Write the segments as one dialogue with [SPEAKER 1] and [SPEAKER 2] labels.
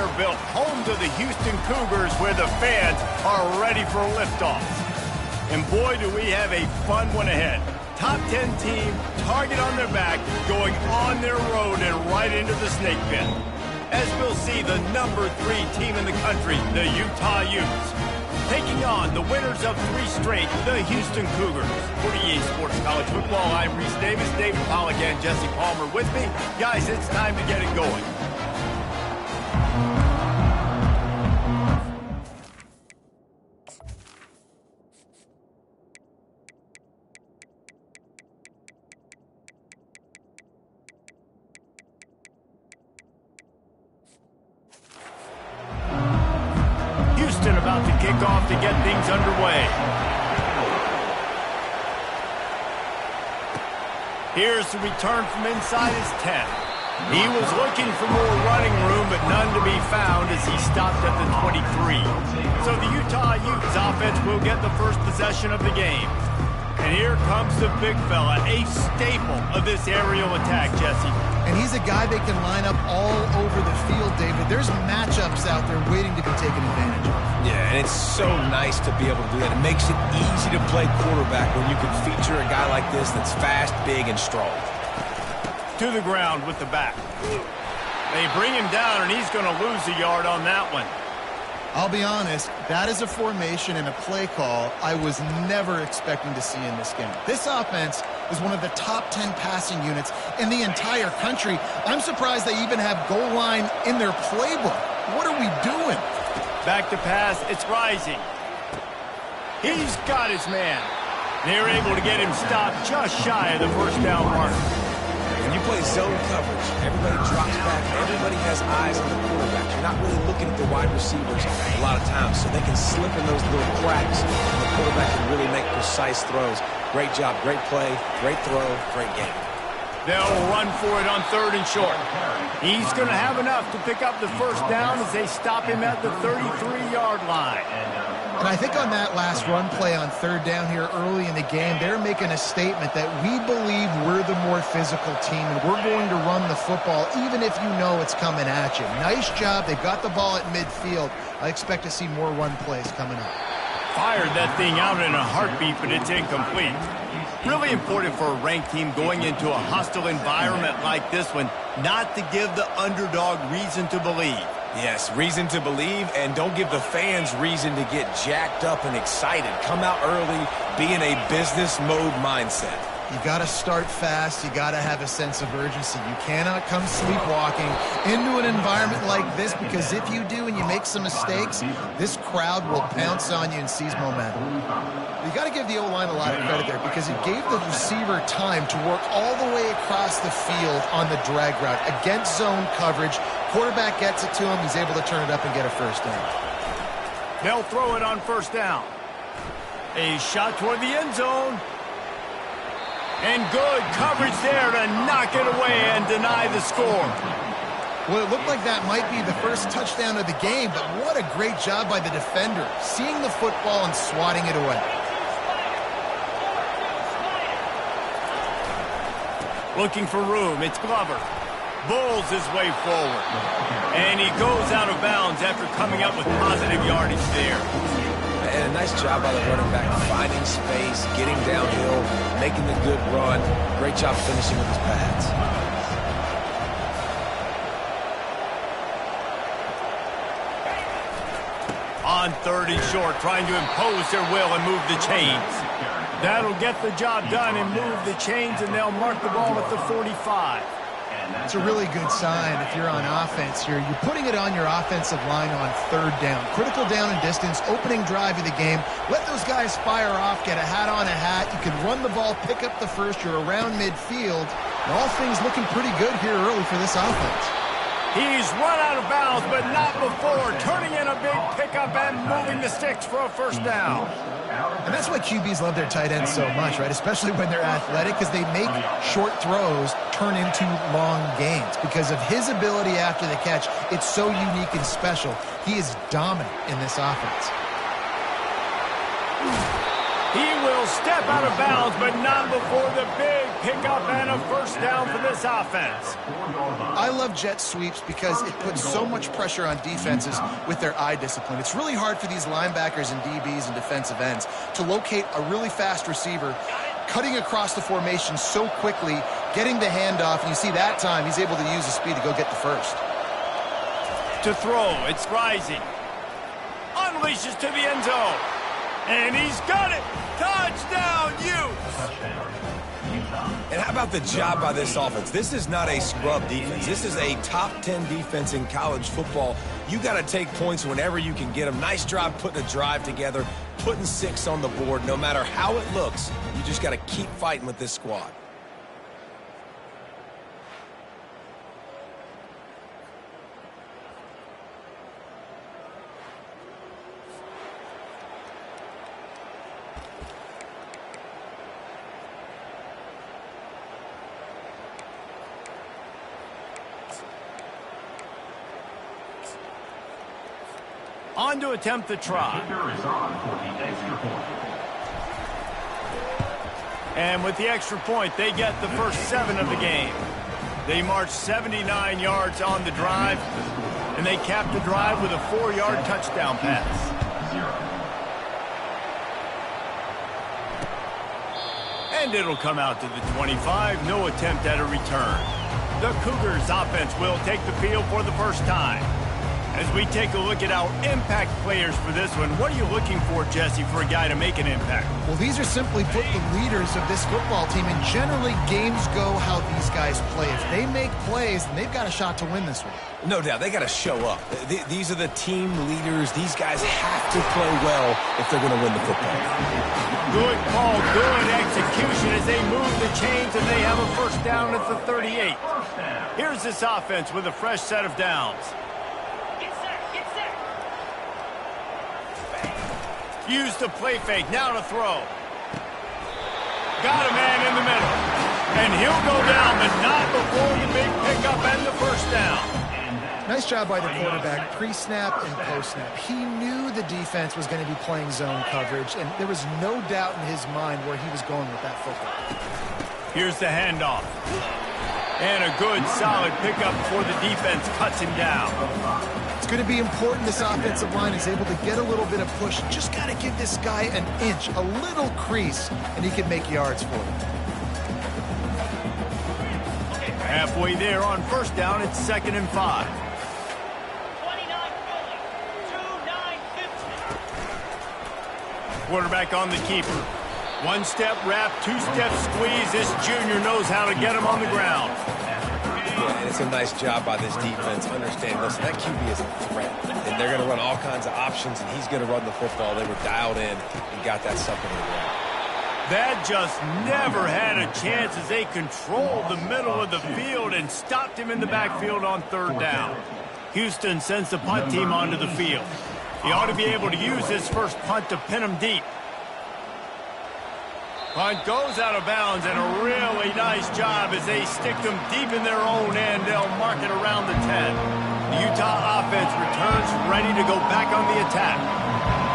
[SPEAKER 1] Vanderbilt, home to the Houston Cougars, where the fans are ready for liftoff. And boy, do we have a fun one ahead. Top 10 team, target on their back, going on their road and right into the snake pit. As we'll see, the number 3 team in the country, the Utah Utes, taking on the winners of 3 straight, the Houston Cougars. For EA Sports College Football, I'm Reese Davis, David Pollack, and Jesse Palmer with me. Guys, it's time to get it going. About to kick off to get things underway. Here's the return from inside his 10. He was looking for more running room, but none to be found as he stopped at the 23. So the Utah Utes offense will get the first possession of the game. And here comes the big fella, a staple of this aerial attack, Jesse.
[SPEAKER 2] And he's a guy they can line up all over the field, David. There's matchups out there waiting to be taken advantage of.
[SPEAKER 3] Yeah, and it's so nice to be able to do that. It makes it easy to play quarterback when you can feature a guy like this that's fast, big, and strong.
[SPEAKER 1] To the ground with the back. They bring him down, and he's going to lose a yard on that one.
[SPEAKER 2] I'll be honest, that is a formation and a play call I was never expecting to see in this game. This offense is one of the top 10 passing units in the entire country. I'm surprised they even have goal line in their playbook. What are we doing?
[SPEAKER 1] Back to pass, it's rising. He's got his man. They're able to get him stopped just shy of the first down mark.
[SPEAKER 3] When you play zone coverage, everybody drops back, everybody has eyes on the quarterback. You're not really looking at the wide receivers a lot of times, so they can slip in those little cracks, and the quarterback can really make precise throws. Great job, great play, great throw, great game.
[SPEAKER 1] They'll run for it on 3rd and short. He's going to have enough to pick up the first down as they stop him at the 33-yard line.
[SPEAKER 2] And I think on that last run play on 3rd down here early in the game, they're making a statement that we believe we're the more physical team and we're going to run the football even if you know it's coming at you. Nice job. They've got the ball at midfield. I expect to see more run plays coming up.
[SPEAKER 1] Fired that thing out in a heartbeat, but it's incomplete. Really important for a ranked team going into a hostile environment like this one, not to give the underdog reason to believe.
[SPEAKER 3] Yes, reason to believe, and don't give the fans reason to get jacked up and excited. Come out early, be in a business mode mindset.
[SPEAKER 2] You got to start fast. You got to have a sense of urgency. You cannot come sleepwalking into an environment like this, because if you do and you make some mistakes, this crowd will pounce on you and seize momentum. You got to give the O-line a lot of credit there, because it gave the receiver time to work all the way across the field on the drag route against zone coverage. Quarterback gets it to him. He's able to turn it up and get a first down.
[SPEAKER 1] They'll throw it on 1st down. A shot toward the end zone. And good coverage there to knock it away and deny the score.
[SPEAKER 2] Well, it looked like that might be the first touchdown of the game, but what a great job by the defender, seeing the football and swatting it away.
[SPEAKER 1] Looking for room, it's Glover. Bulls his way forward. And he goes out of bounds after coming up with positive yardage there.
[SPEAKER 3] And a nice job by the running back, finding space, getting downhill, making the good run. Great job finishing with his pads.
[SPEAKER 1] On 3rd and short, trying to impose their will and move the chains. That'll get the job done and move the chains, and they'll mark the ball at the 45.
[SPEAKER 2] It's a really good sign if you're on offense here. You're putting it on your offensive line on 3rd down. Critical down and distance, opening drive of the game. Let those guys fire off, get a hat on a hat. You can run the ball, pick up the first. You're around midfield. And all things looking pretty good here early for this offense.
[SPEAKER 1] He's run out of bounds, but not before. Turning in a big pickup and moving the sticks for a first down.
[SPEAKER 2] And that's why QBs love their tight ends so much, right? Especially when they're athletic, because they make short throws turn into long gains. Because of his ability after the catch, it's so unique and special. He is dominant in this offense.
[SPEAKER 1] He will step out of bounds, but not before the big pickup and a first down for this offense.
[SPEAKER 2] I love jet sweeps because it puts so much pressure on defenses with their eye discipline. It's really hard for these linebackers and DBs and defensive ends to locate a really fast receiver, cutting across the formation so quickly, getting the handoff, and you see that time he's able to use his speed to go get the first.
[SPEAKER 1] To throw, it's rising. Unleashes to the end zone. And he's got it. Touchdown, Utes.
[SPEAKER 3] And how about the job by this offense? This is not a scrub defense. This is a top 10 defense in college football. You got to take points whenever you can get them. Nice job putting a drive together, putting 6 on the board. No matter how it looks, you just got to keep fighting with this squad.
[SPEAKER 1] On to attempt the try. And with the extra point, they get the first 7 of the game. They march 79 yards on the drive, and they cap the drive with a 4-yard touchdown pass. And it'll come out to the 25. No attempt at a return. The Cougars offense will take the field for the first time. As we take a look at our impact players for this one, what are you looking for, Jesse, for a guy to make an impact?
[SPEAKER 2] Well, these are simply put the leaders of this football team, and generally games go how these guys play. If they make plays, then they've got a shot to win this one.
[SPEAKER 3] No doubt, they got to show up. These are the team leaders. These guys have to play well if they're going to win the football.
[SPEAKER 1] Good call, good execution as they move the chains, and they have a first down at the 38. Here's this offense with a fresh set of downs. Used the play fake, now to throw. Got a man in the middle. And he'll go down, but not before the big pickup and the first down.
[SPEAKER 2] Nice job by the quarterback, pre-snap and post-snap. He knew the defense was going to be playing zone coverage, and there was no doubt in his mind where he was going with that football.
[SPEAKER 1] Here's the handoff. And a good, solid pickup before the defense cuts him down.
[SPEAKER 2] It's going to be important this offensive line is able to get a little bit of push. Just got to give this guy an inch, a little crease, and he can make yards for him.
[SPEAKER 1] Halfway there on first down, it's 2nd and 5. 29-50. Quarterback on the keeper. 1-step wrap, 2-step squeeze. This junior knows how to get him on the ground.
[SPEAKER 3] Yeah, and it's a nice job by this defense. Understand, listen, that QB is a threat. And they're going to run all kinds of options, and he's going to run the football. They were dialed in and got that sucker in the ground.
[SPEAKER 1] That just never had a chance as they controlled the middle of the field and stopped him in the backfield on 3rd down. Houston sends the punt team onto the field. He ought to be able to use this first punt to pin him deep. Punt goes out of bounds, and a really nice job as they stick them deep in their own end. They'll mark it around the 10. The Utah offense returns ready to go back on the attack.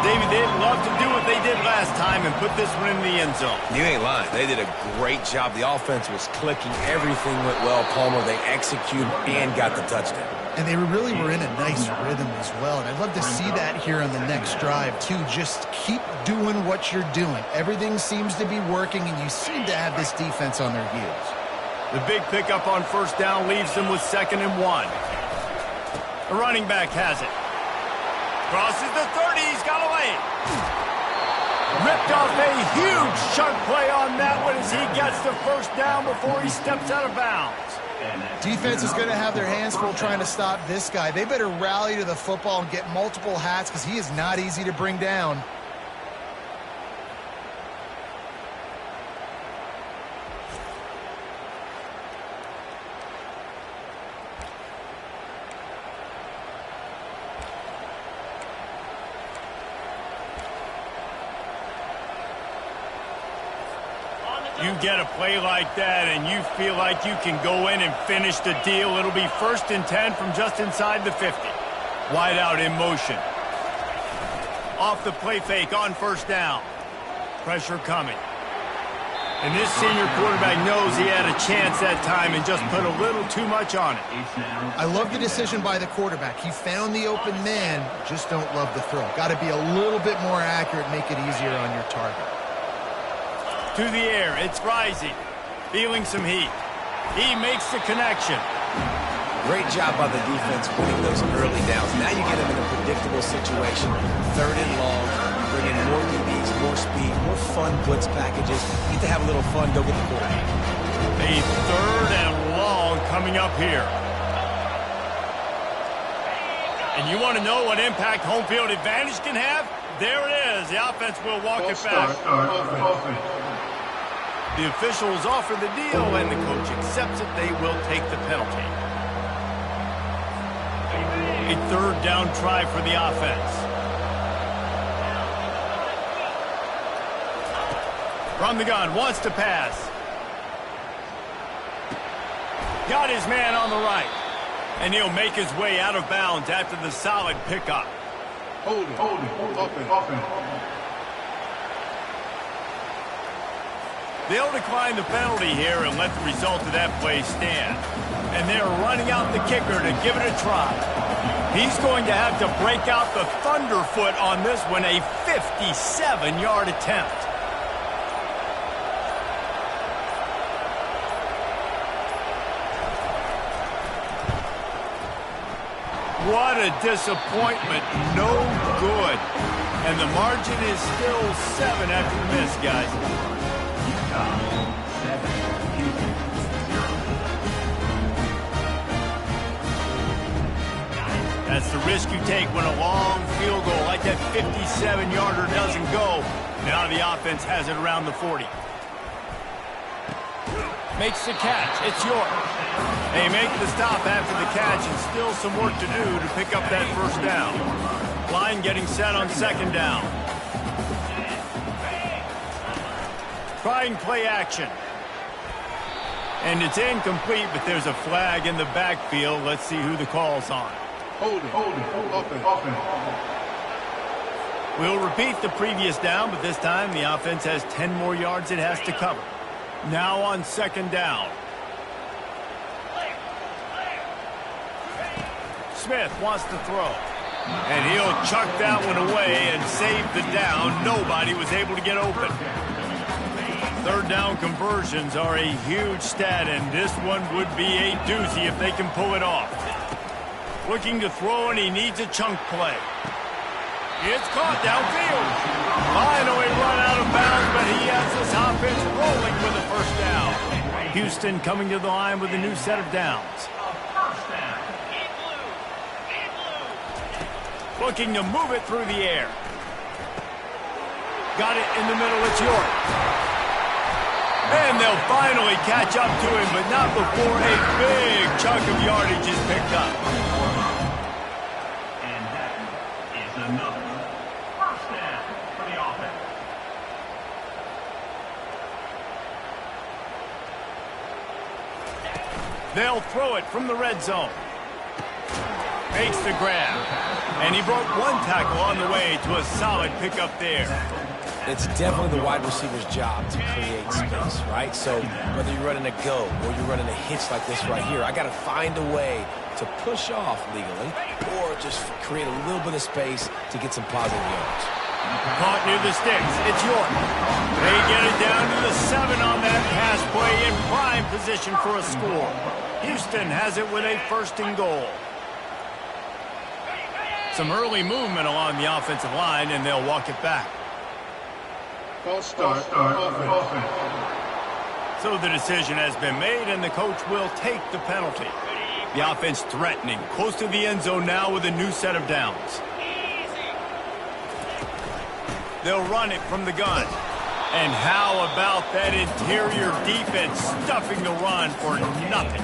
[SPEAKER 1] David, they'd love to do what they did last time and put this one in the end zone.
[SPEAKER 3] You ain't lying. They did a great job. The offense was clicking. Everything went well. Palmer, they executed and got the touchdown.
[SPEAKER 2] And they really were in a nice rhythm as well. And I'd love to see that here on the next drive, too. Just keep doing what you're doing. Everything seems to be working, and you seem to have this defense on their heels.
[SPEAKER 1] The big pickup on first down leaves them with 2nd and 1. The running back has it. Crosses the 30, he's got away. Ripped off a huge chunk play on that one as he gets the first down before he steps out of bounds.
[SPEAKER 2] Defense is going to have their hands full trying to stop this guy. They better rally to the football and get multiple hats because he is not easy to bring down.
[SPEAKER 1] You get a play like that and you feel like you can go in and finish the deal. It'll be 1st and 10 from just inside the 50. Wide out in motion. Off the play fake on first down. Pressure coming. And this senior quarterback knows he had a chance that time and just put a little too much on it.
[SPEAKER 2] I love the decision by the quarterback. He found the open man, just don't love the throw. Got to be a little bit more accurate, make it easier on your target.
[SPEAKER 1] To the air, it's rising. Feeling some heat. He makes the connection.
[SPEAKER 3] Great job by the defense winning those early downs. Now you get them in a predictable situation. 3rd and long. Bring in more DBs, more speed, more fun blitz packages. You get to have a little fun, go get the quarterback.
[SPEAKER 1] A 3rd and long coming up here. And you want to know what impact home field advantage can have? There it is. The offense will walk it back. The officials offer the deal, and the coach accepts it. They will take the penalty. A 3rd down try for the offense. From the gun, wants to pass. Got his man on the right. And he'll make his way out of bounds after the solid pickup.
[SPEAKER 4] Hold it, offense.
[SPEAKER 1] They'll decline the penalty here and let the result of that play stand. And they're running out the kicker to give it a try. He's going to have to break out the thunderfoot on this one, a 57-yard attempt. What a disappointment. No good. And the margin is still 7 after the miss, guys. That's the risk you take when a long field goal like that 57-yarder doesn't go. Now the offense has it around the 40. Makes the catch. It's York. They make the stop after the catch, and still some work to do to pick up that 1st down. Line getting set on 2nd down. Trying play action. And it's incomplete, but there's a flag in the backfield. Let's see who the call's on.
[SPEAKER 4] Hold it, offense.
[SPEAKER 1] We'll repeat the previous down, but this time the offense has 10 more yards it has to cover. Now on 2nd down. Smith wants to throw. And he'll chuck that one away and save the down. Nobody was able to get open. 3rd down conversions are a huge stat, and this one would be a doozy if they can pull it off. Looking to throw, and he needs a chunk play. It's caught downfield. Finally run out of bounds, but he has this offense rolling with a 1st down. Houston coming to the line with a new set of downs. Looking to move it through the air. Got it in the middle, it's York. And they'll finally catch up to him, but not before a big chunk of yardage is picked up.
[SPEAKER 5] And that is another 1st down for the offense.
[SPEAKER 1] They'll throw it from the red zone. Makes the grab. And he broke 1 tackle on the way to a solid pickup there.
[SPEAKER 3] It's definitely the wide receiver's job to create space, right? So whether you're running a go or you're running a hitch like this right here, I got to find a way to push off legally or just create a little bit of space to get some positive yards.
[SPEAKER 1] Caught near the sticks. It's York. They get it down to the 7 on that pass play in prime position for a score. Houston has it with a 1st and goal. Some early movement along the offensive line, and they'll walk it back.
[SPEAKER 4] False start, offense.
[SPEAKER 1] So the decision has been made, and the coach will take the penalty. The offense threatening, close to the end zone now with a new set of downs. They'll run it from the gun. And how about that interior defense stuffing the run for nothing?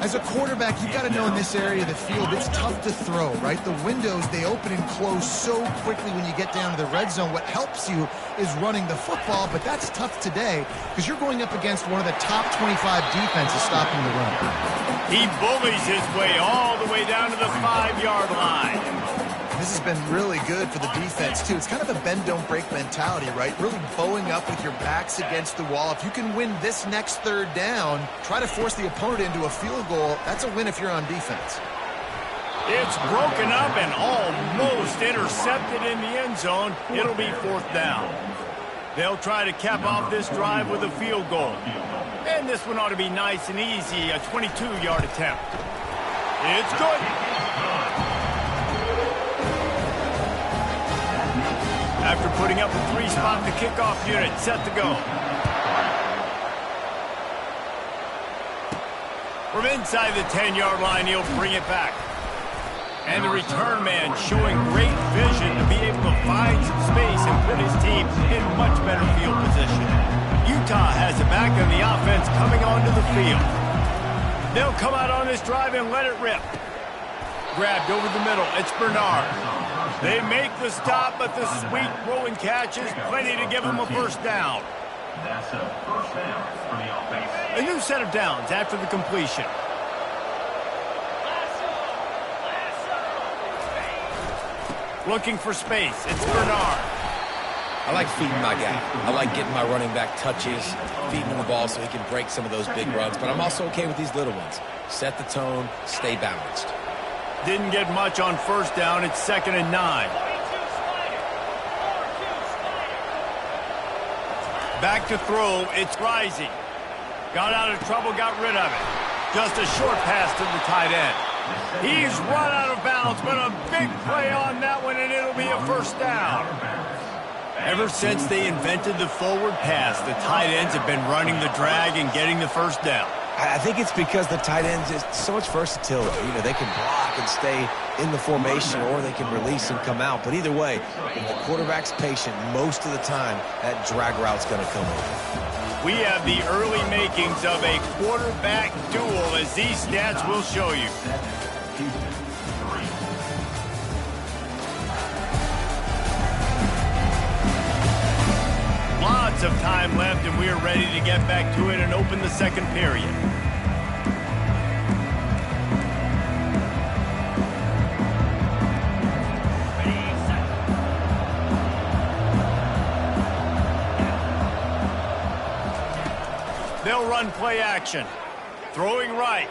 [SPEAKER 2] As a quarterback, you've got to know in this area of the field, it's tough to throw, right? The windows, they open and close so quickly when you get down to the red zone. What helps you is running the football, but that's tough today because you're going up against one of the top 25 defenses stopping the run.
[SPEAKER 1] He bullies his way all the way down to the 5-yard line.
[SPEAKER 2] This has been really good for the defense, too. It's kind of a bend-don't-break mentality, right? Really bowing up with your backs against the wall. If you can win this next third down, try to force the opponent into a field goal. That's a win if you're on defense.
[SPEAKER 1] It's broken up and almost intercepted in the end zone. It'll be fourth down. They'll try to cap off this drive with a field goal. And this one ought to be nice and easy, a 22-yard attempt. It's good. After putting up a three-spot, the kickoff unit set to go. From inside the 10-yard line, he'll bring it back. And the return man showing great vision to be able to find some space and put his team in much better field position. Utah has it back and the offense coming onto the field. They'll come out on this drive and let it rip. Grabbed over the middle. It's Bernard. They make the stop, but the sweet throwing catch is plenty to give them a first down.
[SPEAKER 5] That's a first down for the offense.
[SPEAKER 1] A new set of downs after the completion. Looking for space. It's Bernard.
[SPEAKER 3] I like feeding my guy. I like getting my running back touches, feeding him the ball so he can break some of those big runs. But I'm also okay with these little ones. Set the tone, stay balanced.
[SPEAKER 1] Didn't get much on first down. It's 2nd and 9. Back to throw. It's Rising. Got out of trouble, got rid of it. Just a short pass to the tight end. He's run out of bounds, but a big play on that one, and it'll be a first down. Ever since they invented the forward pass, the tight ends have been running the drag and getting the first down.
[SPEAKER 3] I think it's because the tight ends is so much versatility. You know, they can block and stay in the formation, or they can release and come out. But either way, if the quarterback's patient, most of the time, that drag route's going to come over.
[SPEAKER 1] We have the early makings of a quarterback duel, as these stats will show you. Lots of time left, and we are ready to get back to it and open the second period. They'll run play action. Throwing right.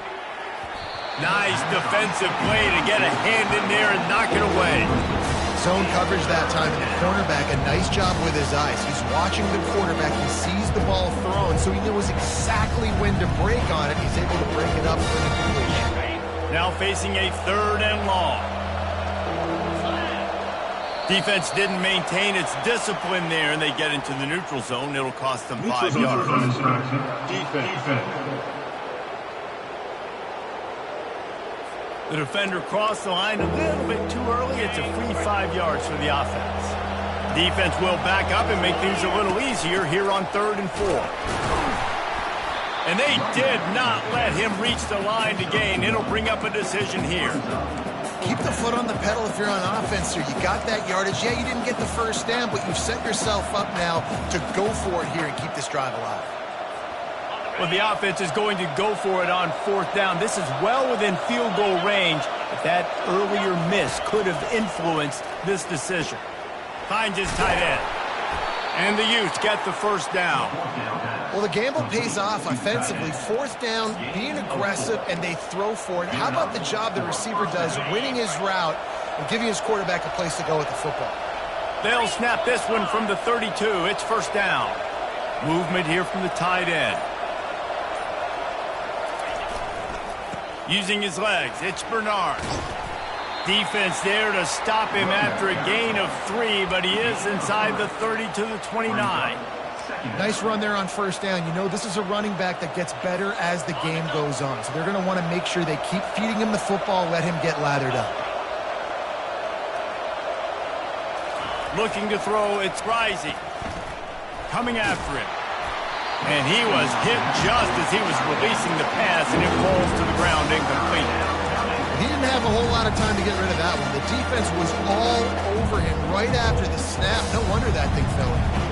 [SPEAKER 1] Nice defensive play to get a hand in there and knock it away.
[SPEAKER 2] Zone coverage that time, and the cornerback, a nice job with his eyes. He's watching the quarterback. He sees the ball thrown, so he knows exactly when to break on it. He's able to break it up for the completion.
[SPEAKER 1] Now facing a 3rd and long. Defense didn't maintain its discipline there, and they get into the neutral zone. It'll cost them 5 yards.
[SPEAKER 4] Defense.
[SPEAKER 1] The defender crossed the line a little bit too early. It's a free 5 yards for the offense. Defense will back up and make things a little easier here on 3rd and 4. And they did not let him reach the line to gain. It'll bring up a decision here.
[SPEAKER 2] Keep the foot on the pedal if you're on offense here. You got that yardage. Yeah, you didn't get the first down, but you've set yourself up now to go for it here and keep this drive alive.
[SPEAKER 1] Well, the offense is going to go for it on 4th down. This is well within field goal range, but that earlier miss could have influenced this decision. Finds his tight end. And the Utes get the first down.
[SPEAKER 2] Well, the gamble pays off offensively. 4th down, being aggressive, and they throw for it. How about the job the receiver does winning his route and giving his quarterback a place to go with the football?
[SPEAKER 1] They'll snap this one from the 32. It's first down. Movement here from the tight end. Using his legs, it's Bernard. Defense there to stop him after a gain of 3, but he is inside the 30 to the 29.
[SPEAKER 2] Nice run there on first down. You know, this is a running back that gets better as the game goes on. So they're going to want to make sure they keep feeding him the football, let him get lathered up.
[SPEAKER 1] Looking to throw, it's Rising. Coming after him. And he was hit just as he was releasing the pass, and it falls to the ground incomplete.
[SPEAKER 2] He didn't have a whole lot of time to get rid of that one. The defense was all over him right after the snap. No wonder that thing fell in.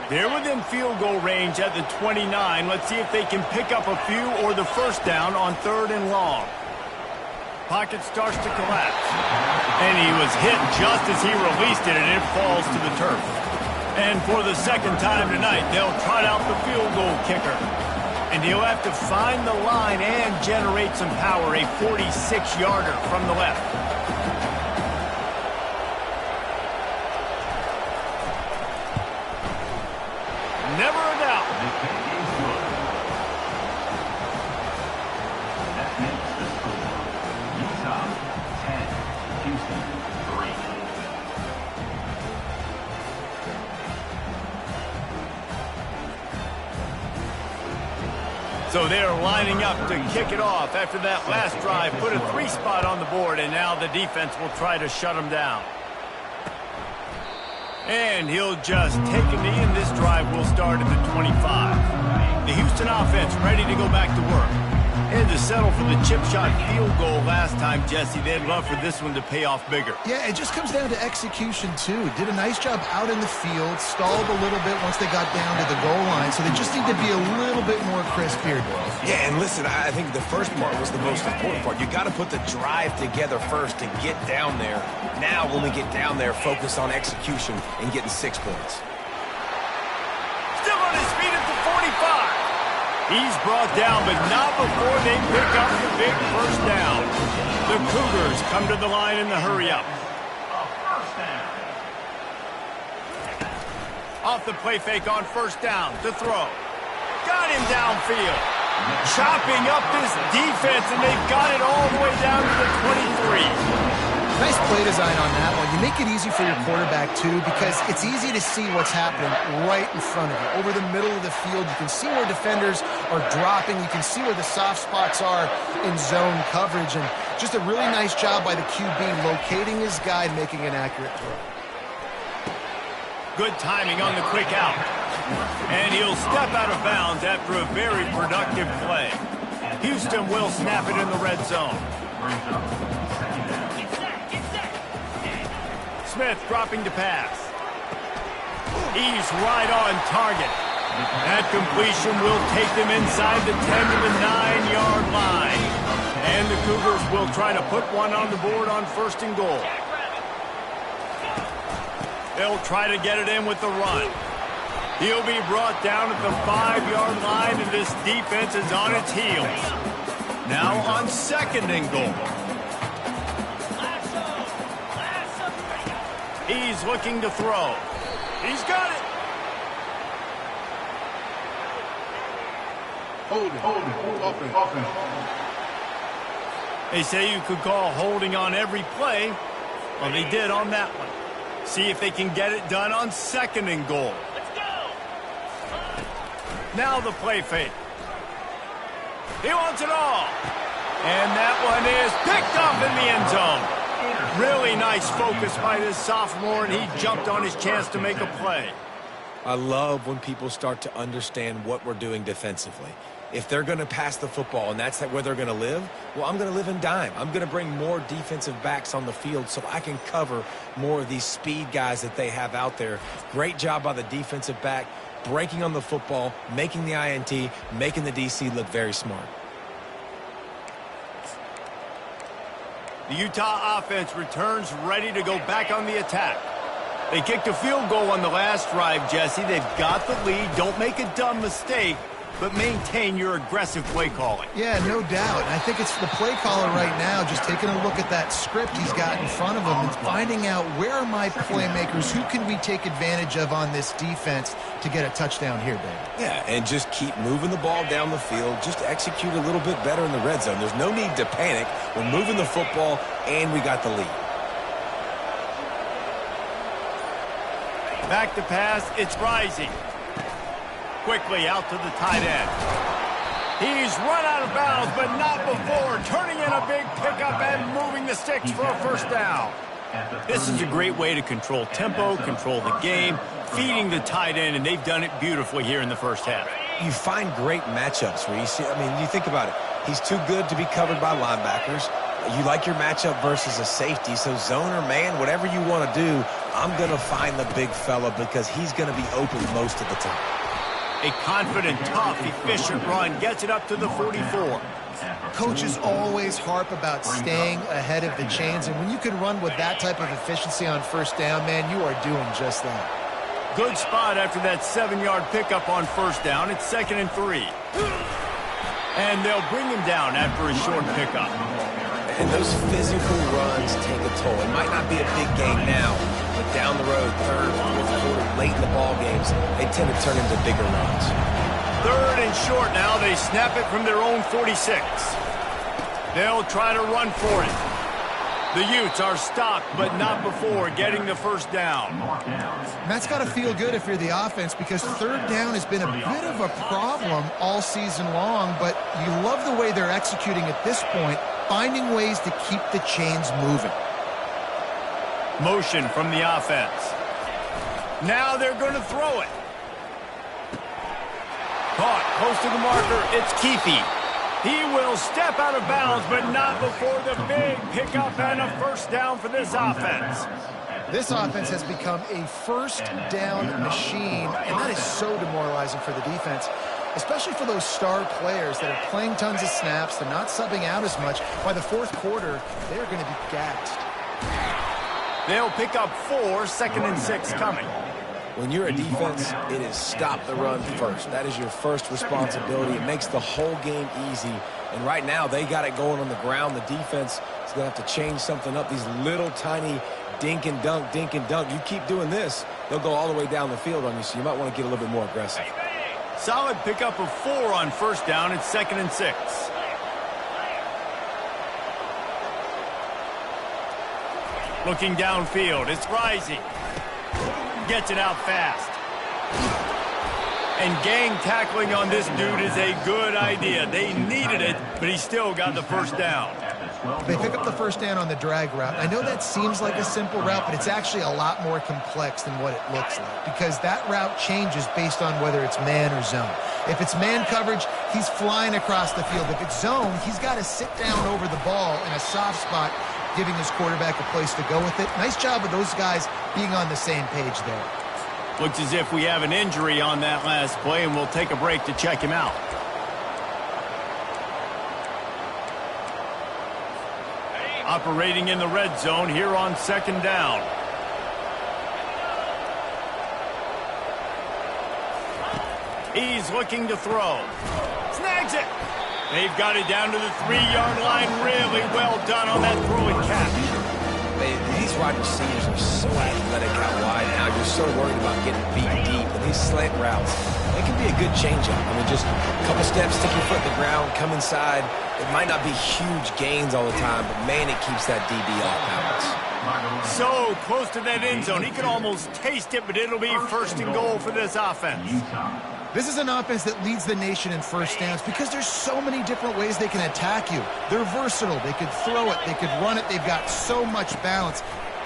[SPEAKER 1] They're within field goal range at the 29. Let's see if they can pick up a few or the first down on 3rd and long. Pocket starts to collapse. And he was hit just as he released it, and it falls to the turf. And for the second time tonight, they'll trot out the field goal kicker. And he'll have to find the line and generate some power, a 46-yarder from the left. Never a doubt.
[SPEAKER 5] That makes the score. Utah 10, Houston 3.
[SPEAKER 1] So they're lining up to kick it off after that last drive. Put a 3 spot on the board, and now the defense will try to shut them down. And he'll just take a knee, and this drive will start at the 25. The Houston offense ready to go back to work. And to settle for the chip shot field goal last time, Jesse, they'd love for this one to pay off bigger.
[SPEAKER 2] Yeah, it just comes down to execution, too. Did a nice job out in the field, stalled a little bit once they got down to the goal line, so they just need to be a little bit more crisp here, Dave.
[SPEAKER 3] Yeah, and listen, I think the first part was the most important part. You got to put the drive together first to get down there. Now, when we get down there, focus on execution and getting 6 points.
[SPEAKER 1] Still on his feet at the 45. He's brought down, but not before they pick up the big first down. The Cougars come to the line in the hurry-up. Off the play fake on first down to throw. Got him downfield. Chopping up this defense, and they've got it all the way down to the 23.
[SPEAKER 2] Nice play design on that one. You make it easy for your quarterback, too, because it's easy to see what's happening right in front of you. Over the middle of the field, you can see where defenders are dropping. You can see where the soft spots are in zone coverage. And just a really nice job by the QB locating his guy and making an accurate throw.
[SPEAKER 1] Good timing on the quick out. And he'll step out of bounds after a very productive play. Houston will snap it in the red zone. Smith dropping to pass. He's right on target. That completion will take them inside the 10 to the 9-yard line. And the Cougars will try to put one on the board on 1st and goal. They'll try to get it in with the run. He'll be brought down at the 5-yard line, and this defense is on its heels. Now on 2nd and goal. He's looking to throw. He's got it.
[SPEAKER 4] Hold it. Offense.
[SPEAKER 1] They say you could call holding on every play. Well, they did on that one. See if they can get it done on 2nd and goal. Let's go. Now the play fake. He wants it all. And that one is picked up in the end zone. Really nice focus by this sophomore, and he jumped on his chance to make a play.
[SPEAKER 3] I love when people start to understand what we're doing defensively. If they're going to pass the football and that's where they're going to live, well, I'm going to live in dime. I'm going to bring more defensive backs on the field so I can cover more of these speed guys that they have out there. Great job by the defensive back, breaking on the football, making the INT, making the DC look very smart.
[SPEAKER 1] The Utah offense returns ready to go back on the attack. They kicked a field goal on the last drive, Jesse. They've got the lead. Don't make a dumb mistake, but maintain your aggressive play calling.
[SPEAKER 2] Yeah, no doubt. And I think it's the play caller right now just taking a look at that script he's got in front of him and finding out where are my playmakers, who can we take advantage of on this defense to get a touchdown here, David.
[SPEAKER 3] Yeah, and just keep moving the ball down the field. Just execute a little bit better in the red zone. There's no need to panic. We're moving the football, and we got the lead.
[SPEAKER 1] Back to pass, it's rising. Quickly out to the tight end. He's run out of bounds, but not before turning in a big pickup and moving the sticks for a first down. This is a great way to control tempo, control the game, feeding the tight end, and they've done it beautifully here in the first half.
[SPEAKER 3] You find great matchups where you see, you think about it. He's too good to be covered by linebackers. You like your matchup versus a safety, so zone or man, whatever you want to do, I'm going to find the big fella because he's going to be open most of the time.
[SPEAKER 1] A confident, tough, efficient run gets it up to the 44.
[SPEAKER 2] Coaches always harp about staying ahead of the chains, and when you can run with that type of efficiency on first down, man, you are doing just that.
[SPEAKER 1] Good spot after that 7-yard pickup on first down. It's 2nd and 3. And they'll bring him down after a short pickup.
[SPEAKER 3] And those physical runs take a toll. It might not be a big game now, but down the road, 3rd, 4th quarter, late in the ball games, they tend to turn into bigger runs.
[SPEAKER 1] 3rd and short now. They snap it from their own 46. They'll try to run for it. The Utes are stopped, but not before getting the first down.
[SPEAKER 2] And that's got to feel good if you're the offense, because 3rd down has been a bit of a problem all season long, but you love the way they're executing at this point, finding ways to keep the chains moving.
[SPEAKER 1] Motion from the offense. Now they're going to throw it. Caught close to the marker. It's Keefe. He will step out of bounds, but not before the big pickup and a first down for this offense.
[SPEAKER 2] This offense has become a first down machine, and that is so demoralizing for the defense, especially for those star players that are playing tons of snaps. They're not subbing out as much. By the 4th quarter, they're going to be gassed.
[SPEAKER 1] They'll pick up 4, 2nd and 6 coming.
[SPEAKER 3] When you're a defense, it is stop the run first. That is your first responsibility. It makes the whole game easy. And right now, they got it going on the ground. The defense is going to have to change something up. These little tiny dink and dunk, dink and dunk. You keep doing this, they'll go all the way down the field on you, so you might want to get a little bit more aggressive.
[SPEAKER 1] Solid pickup of 4 on first down. It's 2nd and 6. Looking downfield. It's Rising. Gets it out fast. And gang tackling on this dude is a good idea. They needed it, but he still got the first down.
[SPEAKER 2] They pick up the first down on the drag route. I know that seems like a simple route, but it's actually a lot more complex than what it looks like, because that route changes based on whether it's man or zone. If it's man coverage, he's flying across the field. If it's zone, he's got to sit down over the ball in a soft spot, giving his quarterback a place to go with it. Nice job of those guys being on the same page there.
[SPEAKER 1] Looks as if we have an injury on that last play, and we'll take a break to check him out. Operating in the red zone here on 2nd down. He's looking to throw. Snags it. They've got it down to the 3-yard line. Really well done on that throwing catch.
[SPEAKER 3] These wide receivers are so athletic out wide now. You're so worried about getting beat deep. And these slant routes, they can be a good change-up. I mean, just a couple steps, stick your foot in the ground, come inside. It might not be huge gains all the time, but, man, it keeps that DB off balance.
[SPEAKER 1] So close to that end zone. He can almost taste it, but it'll be 1st and goal for this offense.
[SPEAKER 2] This is an offense that leads the nation in first downs because there's so many different ways they can attack you. They're versatile. They could throw it. They could run it. They've got so much balance.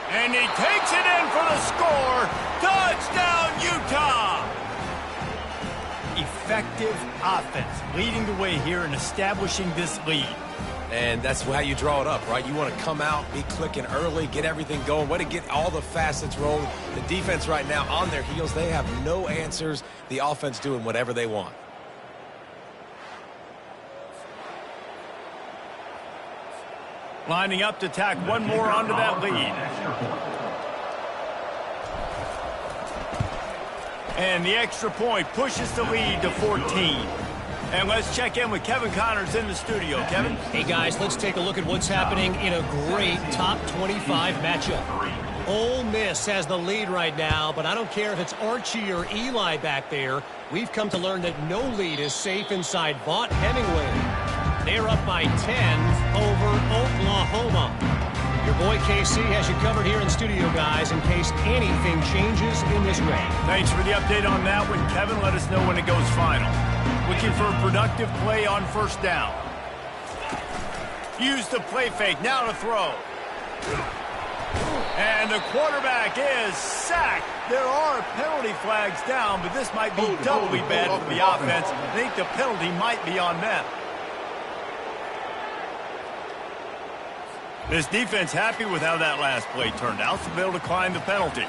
[SPEAKER 1] And he takes it in for the score. Touchdown, Utah! Effective offense leading the way here and establishing this lead.
[SPEAKER 3] And that's how you draw it up, right? You want to come out, be clicking early, get everything going, way to get all the facets rolling. The defense right now on their heels, they have no answers. The offense doing whatever they want.
[SPEAKER 1] Lining up to tack one more onto that lead. And the extra point pushes the lead to 14. And let's check in with Kevin Connors in the studio. Kevin?
[SPEAKER 6] Hey, guys, let's take a look at what's happening in a great top 25 matchup. Ole Miss has the lead right now, but I don't care if it's Archie or Eli back there. We've come to learn that no lead is safe inside Vaught Hemingway. They're up by 10 over Oklahoma. Your boy KC has you covered here in studio, guys, in case anything changes in this game.
[SPEAKER 1] Thanks for the update on that one, Kevin. Let us know when it goes final. Looking for a productive play on first down. Use the play fake. Now to throw. And the quarterback is sacked. There are penalty flags down, but this might be doubly bad for the offense. I think the penalty might be on them. This defense happy with how that last play turned out, so they'll decline the penalty.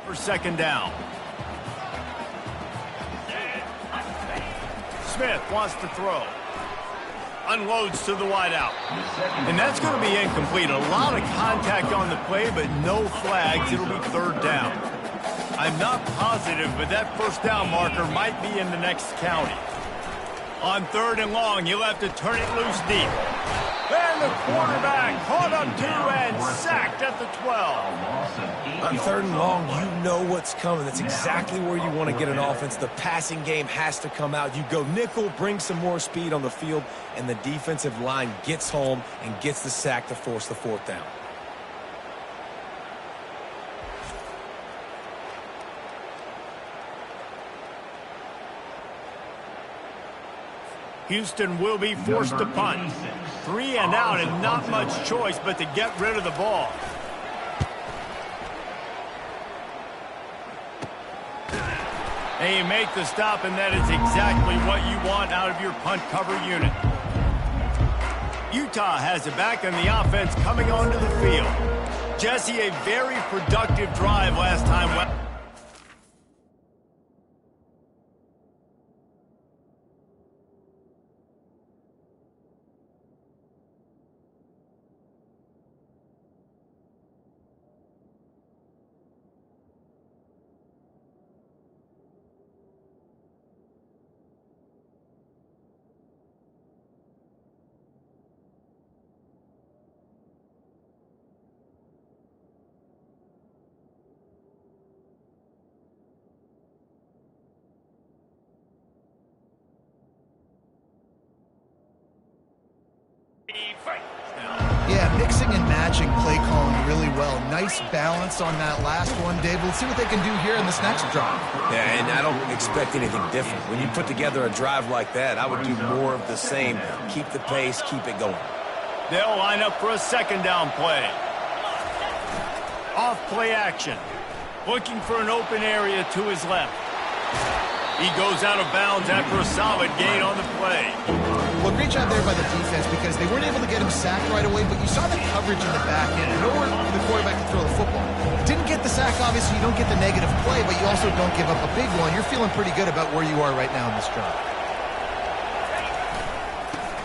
[SPEAKER 1] For second down. Smith wants to throw. Unloads to the wideout. And that's going to be incomplete. A lot of contact on the play, but no flags. It'll be third down. I'm not positive, but that first down marker might be in the next county. On third and long, you'll have to turn it loose deep. And the quarterback caught up to and sacked at the 12.
[SPEAKER 3] On third and long, you know what's coming. That's exactly where you want to get an offense. The passing game has to come out. You go nickel, bring some more speed on the field, and the defensive line gets home and gets the sack to force the fourth down.
[SPEAKER 1] Houston will be forced to punt. 3 and out and not much choice but to get rid of the ball. And you make the stop, and that is exactly what you want out of your punt cover unit. Utah has it back, and the offense coming onto the field. Jesse, a very productive drive last time.
[SPEAKER 2] Yeah, mixing and matching play calling really well. Nice balance on that last one, Dave. Let's see what they can do here in this next drive.
[SPEAKER 3] Yeah, and I don't expect anything different. When you put together a drive like that, I would do more of the same. Keep the pace, keep it going.
[SPEAKER 1] They'll line up for a second down play. Off play action. Looking for an open area to his left. He goes out of bounds after a solid gain on the play.
[SPEAKER 2] Well, great job there by the defense because they weren't able to get him sacked right away, but you saw the coverage in the back end. Nowhere for the quarterback to throw the football. Didn't get the sack, obviously. You don't get the negative play, but you also don't give up a big one. You're feeling pretty good about where you are right now in this drive.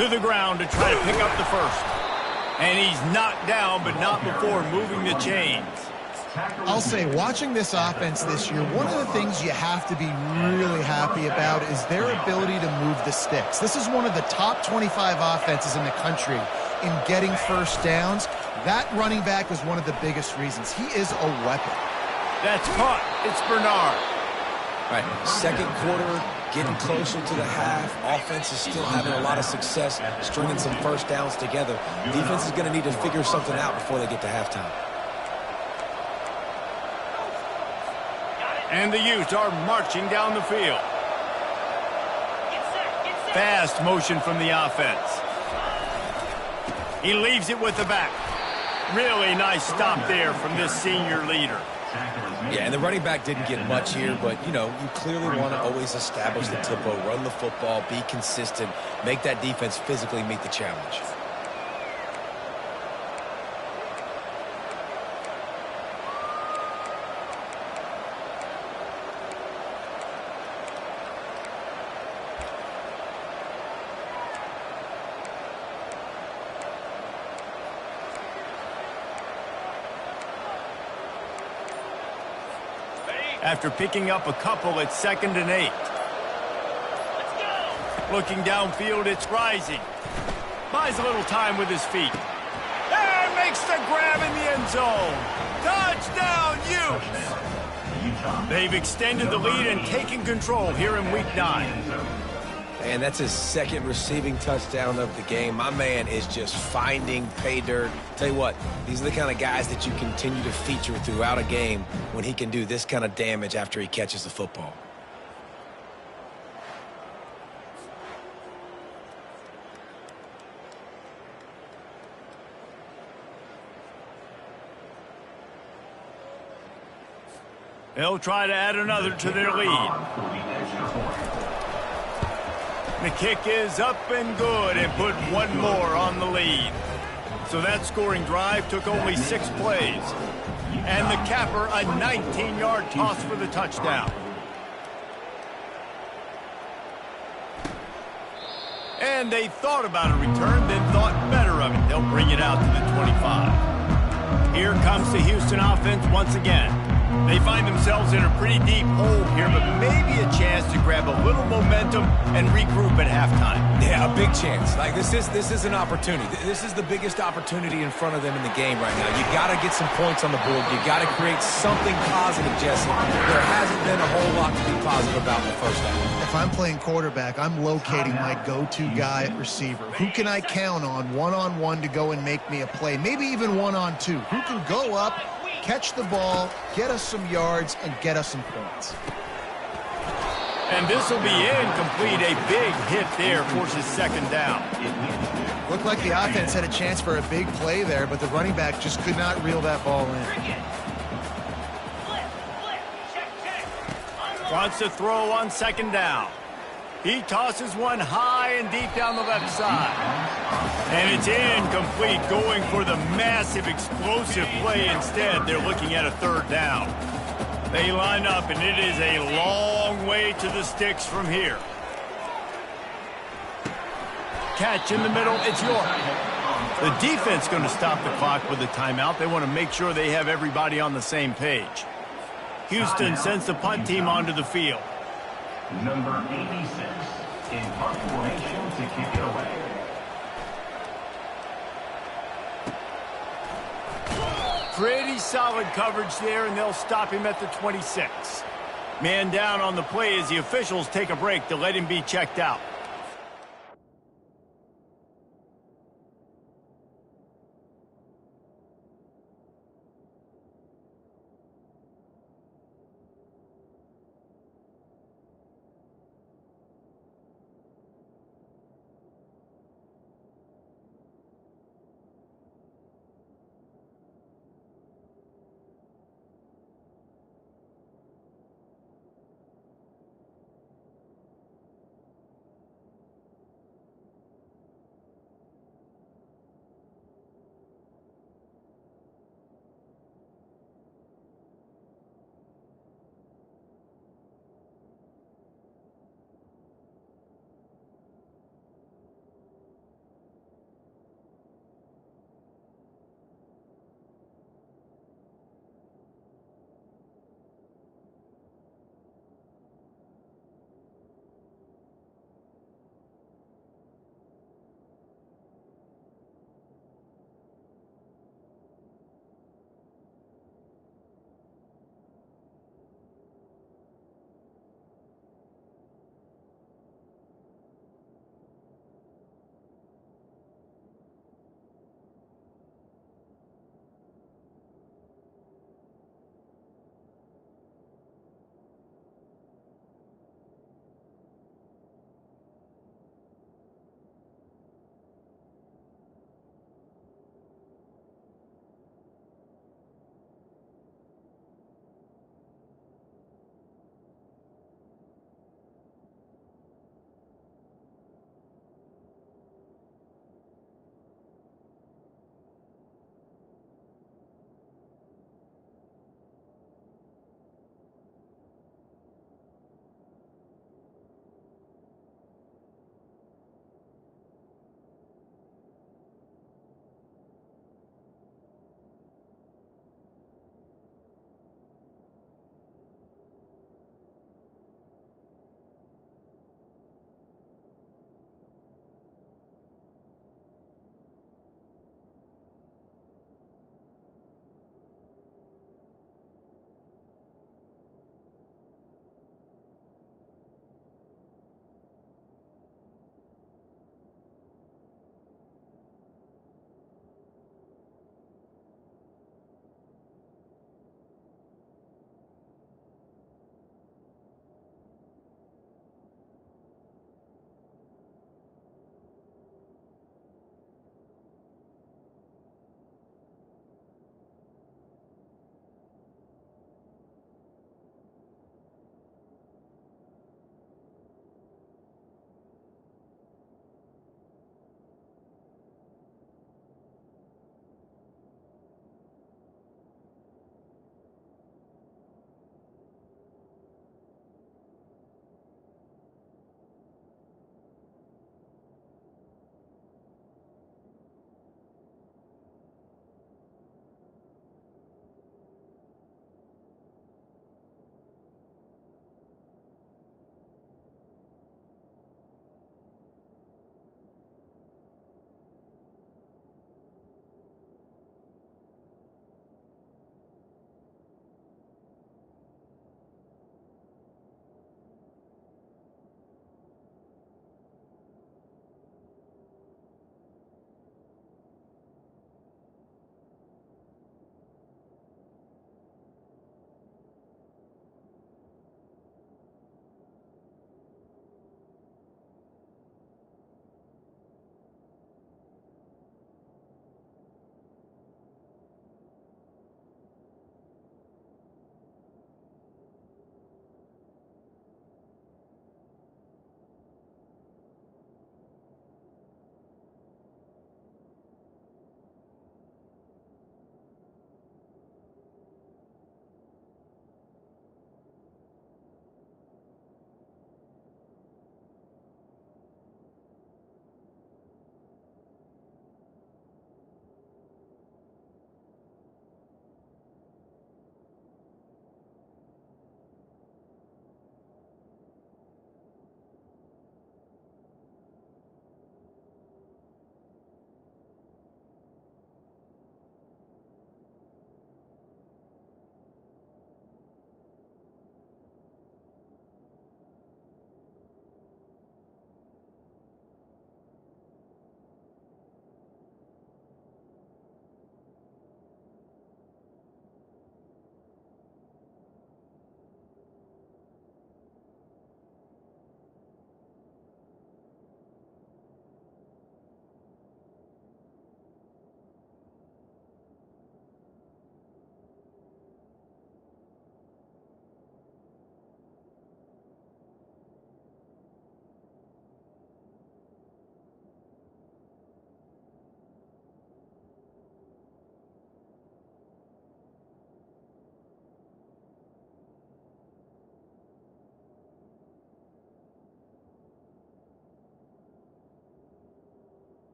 [SPEAKER 1] To the ground to try to pick up the first. And he's knocked down, but not before moving the chains.
[SPEAKER 2] I'll say, watching this offense this year, one of the things you have to be really happy about is their ability to move the sticks. This is one of the top 25 offenses in the country in getting first downs. That running back was one of the biggest reasons. He is a weapon.
[SPEAKER 1] That's caught. It's Bernard.
[SPEAKER 3] All right, second quarter, getting closer to the half. Offense is still having a lot of success stringing some first downs together. Defense is going to need to figure something out before they get to halftime.
[SPEAKER 1] And the Utes are marching down the field. Fast motion from the offense. He leaves it with the back. Really nice stop there from this senior leader.
[SPEAKER 3] Yeah, and the running back didn't get much here, but, you know, you clearly want to always establish the tempo, run the football, be consistent, make that defense physically meet the challenge.
[SPEAKER 1] After picking up a couple at 2nd and 8. Looking downfield, it's Rising. Buys a little time with his feet. And makes the grab in the end zone. Touchdown, Utes! They've extended the lead and taken control here in Week 9.
[SPEAKER 3] And that's his second receiving touchdown of the game. My man is just finding pay dirt. Tell you what, these are the kind of guys that you continue to feature throughout a game when he can do this kind of damage after he catches the football.
[SPEAKER 1] They'll try to add another to their lead. The kick is up and good and put one more on the lead. So that scoring drive took only 6 plays. And the capper, a 19-yard toss for the touchdown. And they thought about a return, then thought better of it. They'll bring it out to the 25. Here comes the Houston offense once again. They find themselves in a pretty deep hole here, but maybe a chance to grab a little momentum and regroup at halftime.
[SPEAKER 3] Yeah, a big chance. Like, this is an opportunity. This is the biggest opportunity in front of them in the game right now. You got to get some points on the board. You got to create something positive, Jesse. There hasn't been a whole lot to be positive about in the first half.
[SPEAKER 2] If I'm playing quarterback, I'm locating my go-to guy at receiver. Who can I count on one-on-one to go and make me a play? Maybe even one-on-two. Who can go up, catch the ball, get us some yards, and get us some points.
[SPEAKER 1] And this will be incomplete. A big hit there forces second down.
[SPEAKER 2] Looked like the offense had a chance for a big play there, but the running back just could not reel that ball in.
[SPEAKER 1] Wants to throw on second down. He tosses one high and deep down the left side. And it's incomplete, going for the massive explosive play instead. They're looking at a third down. They line up, and it is a long way to the sticks from here. Catch in the middle, it's York. The defense going to stop the clock with a timeout. They want to make sure they have everybody on the same page. Houston sends the punt team onto the field.
[SPEAKER 5] Number 86 in punt formation to kick it away.
[SPEAKER 1] Pretty solid coverage there, and they'll stop him at the 26. Man down on the play as the officials take a break to let him be checked out.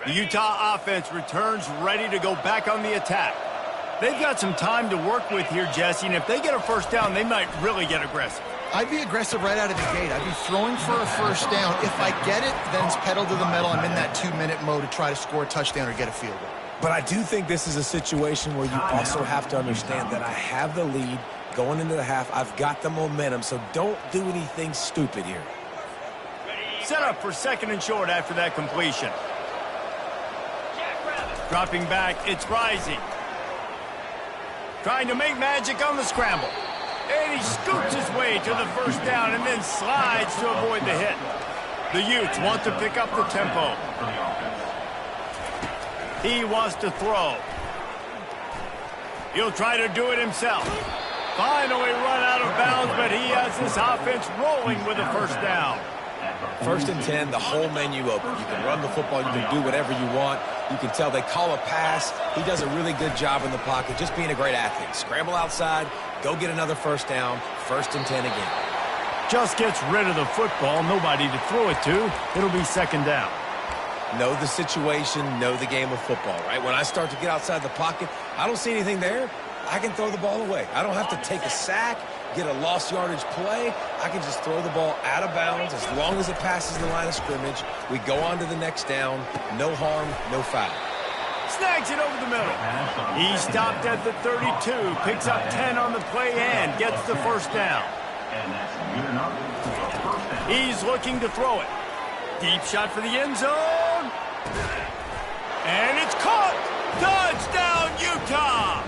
[SPEAKER 1] The Utah offense returns ready to go back on the attack. They've got some time to work with here, Jesse, and if they get a first down, they might really get aggressive.
[SPEAKER 2] I'd be aggressive right out of the gate. I'd be throwing for a first down. If I get it, then it's pedal to the metal. I'm in that 2-minute mode to try to score a touchdown or get a field goal.
[SPEAKER 3] But I do think this is a situation where you also have to understand that I have the lead going into the half. I've got the momentum, so don't do anything stupid here.
[SPEAKER 1] Set up for second and short after that completion. Dropping back, it's Rising. Trying to make magic on the scramble. And he scoots his way to the first down and then slides to avoid the hit. The Utes want to pick up the tempo. He wants to throw. He'll try to do it himself. Finally run out of bounds, but he has this offense rolling with a first down.
[SPEAKER 3] 1st and 10, the whole menu open. You can run the football, you can do whatever you want. You can tell they call a pass. He does a really good job in the pocket, just being a great athlete. Scramble outside, go get another first down, 1st and 10 again.
[SPEAKER 1] Just gets rid of the football, nobody to throw it to. It'll be second down.
[SPEAKER 3] Know the situation, know the game of football, right? When I start to get outside the pocket, I don't see anything there. I can throw the ball away. I don't have to take a sack, get a lost yardage play. I can just throw the ball out of bounds as long as it passes the line of scrimmage. We go on to the next down. No harm, no foul.
[SPEAKER 1] Snags it over the middle. He stopped at the 32, picks up 10 on the play and gets the first down. He's looking to throw it. Deep shot for the end zone. And it's caught. Touchdown, Utah.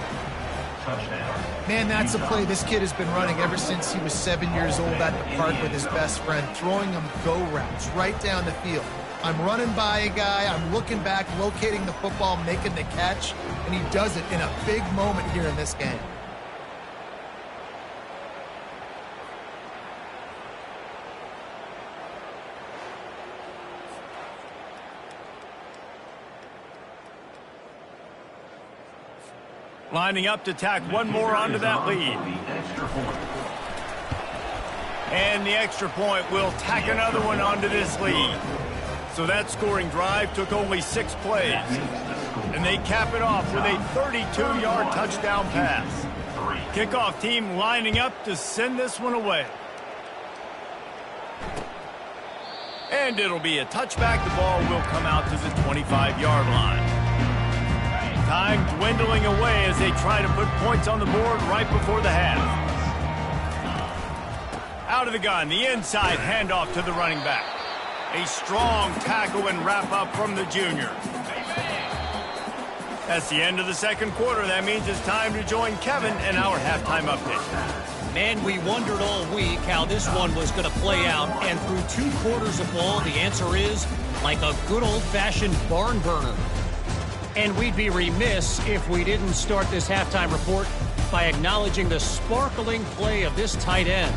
[SPEAKER 2] Man, that's a play this kid has been running ever since he was 7 years old at the park with his best friend, throwing him go routes right down the field. I'm running by a guy, I'm looking back, locating the football, making the catch, and he does it in a big moment here in this game.
[SPEAKER 1] Lining up to tack one more onto that lead. And the extra point will tack another one onto this lead. So that scoring drive took only 6 plays. And they cap it off with a 32-yard touchdown pass. Kickoff team lining up to send this one away. And it'll be a touchback. The ball will come out to the 25-yard line. Time dwindling away as they try to put points on the board right before the half. Out of the gun, the inside handoff to the running back. A strong tackle and wrap up from the junior. That's the end of the second quarter. That means it's time to join Kevin in our halftime update.
[SPEAKER 6] Man, we wondered all week how this one was going to play out, and through 2 quarters of ball, the answer is like a good old-fashioned barn burner. And we'd be remiss if we didn't start this halftime report by acknowledging the sparkling play of this tight end.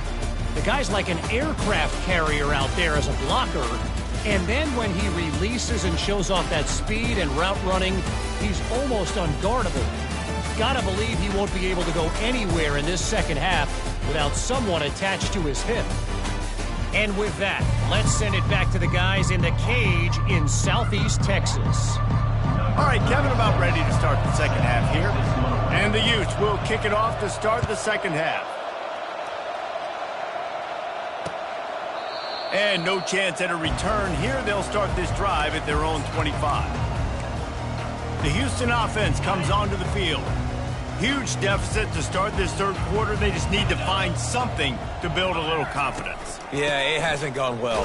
[SPEAKER 6] The guy's like an aircraft carrier out there as a blocker, and then when he releases and shows off that speed and route running, he's almost unguardable. Gotta believe he won't be able to go anywhere in this second half without someone attached to his hip. And with that, let's send it back to the guys in the cage in Southeast Texas.
[SPEAKER 1] All right, Kevin, about ready to start the second half here. And the Utes will kick it off to start the second half. And no chance at a return here. They'll start this drive at their own 25. The Houston offense comes onto the field. Huge deficit to start this third quarter. They just need to find something to build a little confidence.
[SPEAKER 3] Yeah, it hasn't gone well.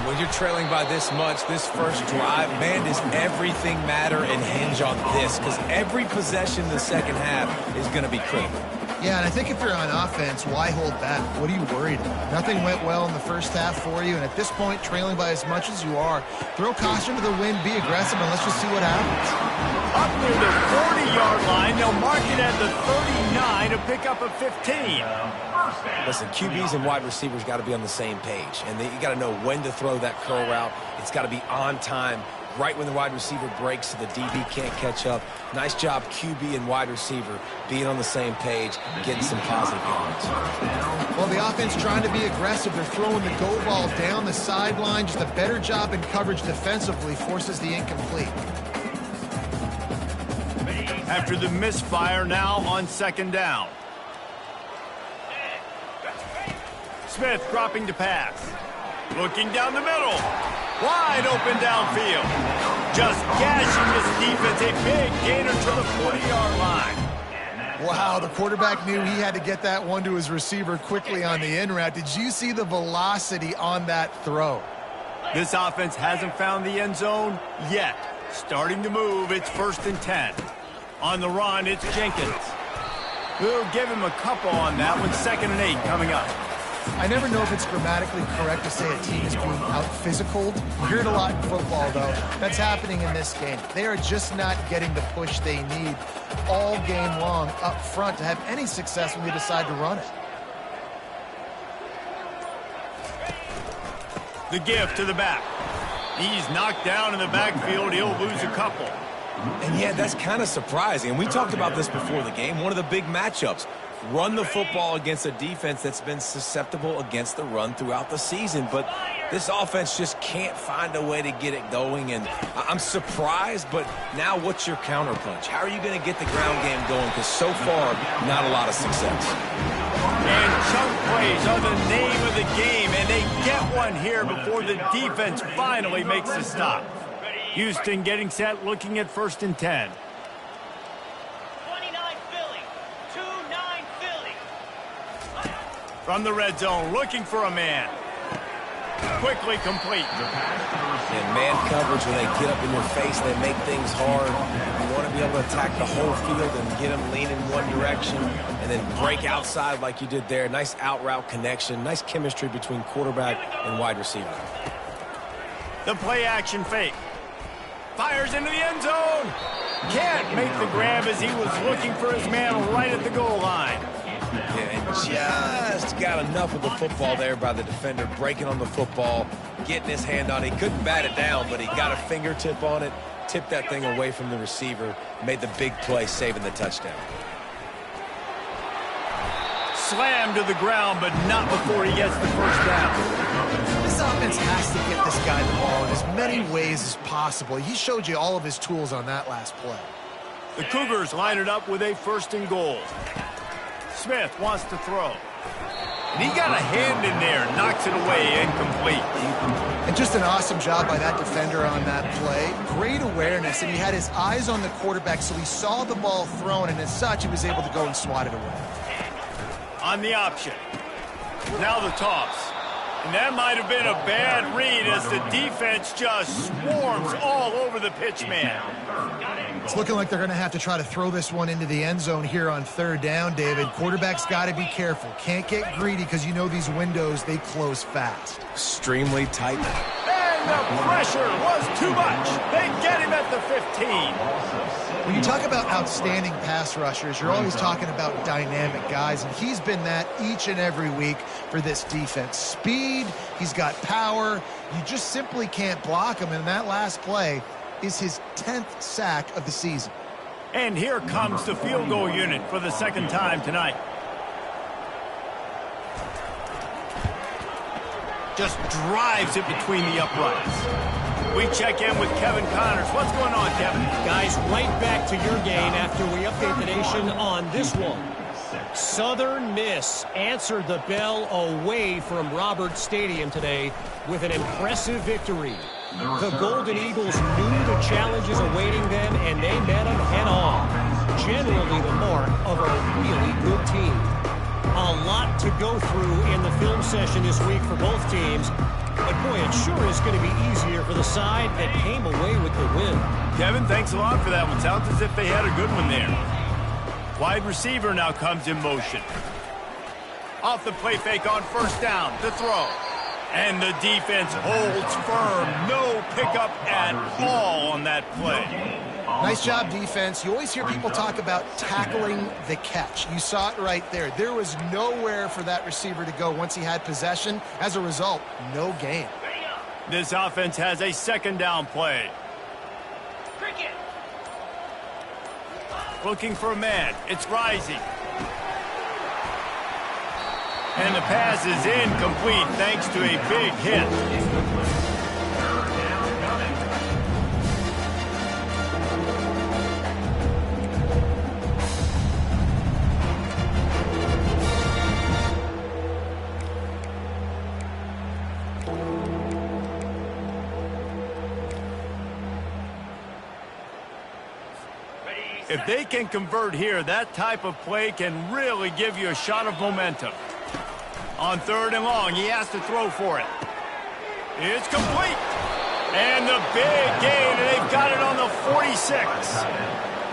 [SPEAKER 3] When you're trailing by this much, this first drive, man, does everything matter and hinge on this? Because every possession in the second half is going to be critical.
[SPEAKER 2] Yeah, and I think if you're on offense, why hold back? What are you worried about? Nothing went well in the first half for you, and at this point, trailing by as much as you are, throw caution to the wind, be aggressive, and let's just see what happens.
[SPEAKER 1] Up near the 40-yard line, they'll mark it at the 39 to pick up a 15.
[SPEAKER 3] Listen, QBs and wide receivers got to be on the same page, and you got to know when to throw that curl route. It's got to be on time. right when the wide receiver breaks so the DB can't catch up. Nice job, QB and wide receiver, being on the same page, getting some positive yards.
[SPEAKER 2] Well, the offense trying to be aggressive. They're throwing the go ball down the sideline. Just a better job in coverage defensively forces the incomplete.
[SPEAKER 1] After the misfire, now on second down. Smith dropping to pass. Looking down the middle. Wide open downfield. Just gashing this defense. A big gainer to the 40-yard line.
[SPEAKER 2] Wow, the quarterback knew he had to get that one to his receiver quickly on the in route. Did you see the velocity on that throw?
[SPEAKER 1] This offense hasn't found the end zone yet. Starting to move, it's 1st and 10. On the run, it's Jenkins. We'll give him a couple on that one. 2nd and 8 coming up.
[SPEAKER 2] I never know if it's grammatically correct to say a team is being out-physicaled. You hear it a lot in football, though. That's happening in this game. They are just not getting the push they need all game long up front to have any success when they decide to run it.
[SPEAKER 1] The give to the back. He's knocked down in the backfield. He'll lose a couple.
[SPEAKER 3] And yeah, that's kind of surprising. And we talked about this before the game. One of the big matchups. Run the football against a defense that's been susceptible against the run throughout the season. But this offense just can't find a way to get it going. And I'm surprised, but now what's your counterpunch? How are you going to get the ground game going? Because so far, not a lot of success.
[SPEAKER 1] And chunk plays are the name of the game, and they get one here before the defense finally makes a stop. Houston getting set, looking at 1st and 10.
[SPEAKER 5] 29 Philly. 2-9 Philly.
[SPEAKER 1] From the red zone, looking for a man. Quickly complete.
[SPEAKER 3] And man coverage, when they get up in your face, they make things hard. You want to be able to attack the whole field and get them leaning one direction and then break outside like you did there. Nice out route connection. Nice chemistry between quarterback and wide receiver.
[SPEAKER 1] The play action fake. Fires into the end zone. Can't make the grab as he was looking for his man right at the goal line.
[SPEAKER 3] Yeah, and just got enough of the football there by the defender, breaking on the football, getting his hand on it. He couldn't bat it down, but he got a fingertip on it, tipped that thing away from the receiver, made the big play, saving the touchdown.
[SPEAKER 1] Slammed to the ground, but not before he gets the first down.
[SPEAKER 2] This offense has to get this guy the ball in as many ways as possible. He showed you all of his tools on that last play.
[SPEAKER 1] The Cougars line it up with a 1st and goal. Smith wants to throw. And he got a hand in there, knocks it away, incomplete.
[SPEAKER 2] And just an awesome job by that defender on that play. Great awareness, and he had his eyes on the quarterback, so he saw the ball thrown, and as such, he was able to go and swat it away.
[SPEAKER 1] On the option. Now the toss. And that might have been a bad read as the defense just swarms all over the pitch man.
[SPEAKER 2] It's looking like they're going to have to try to throw this one into the end zone here on 3rd down, David. Quarterback's got to be careful. Can't get greedy because you know these windows, they close fast.
[SPEAKER 3] Extremely tight.
[SPEAKER 1] And the pressure was too much. They get him at the 15.
[SPEAKER 2] When you talk about outstanding pass rushers, you're always talking about dynamic guys, and he's been that each and every week for this defense. Speed, he's got power. You just simply can't block him, and that last play is his 10th sack of the season.
[SPEAKER 1] And here comes the field goal unit for the 2nd time tonight. Just drives it between the uprights. We check in with Kevin Connors. What's going on, Kevin?
[SPEAKER 6] Guys, right back to your game after we update the nation on this one. Southern Miss answered the bell away from Roberts Stadium today with an impressive victory. The Golden Eagles knew the challenges awaiting them, and they met them head-on. Generally the mark of a really good team. A lot to go through in the film session this week for both teams. But, boy, it sure is going to be easier for the side that came away with the win.
[SPEAKER 1] Kevin, thanks a lot for that one. Sounds as if they had a good one there. Wide receiver now comes in motion. Off the play fake on 1st down to throw. And the defense holds firm. No pickup at all on that play.
[SPEAKER 2] Nice job, defense. You always hear people talk about tackling the catch. You saw it right there. There was nowhere for that receiver to go once he had possession. As a result, no gain.
[SPEAKER 1] This offense has a 2nd down play. Looking for a man. It's Rising. And the pass is incomplete thanks to a big hit. If they can convert here, that type of play can really give you a shot of momentum. On 3rd and long, he has to throw for it. It's complete. And the big gain, and they've got it on the 46.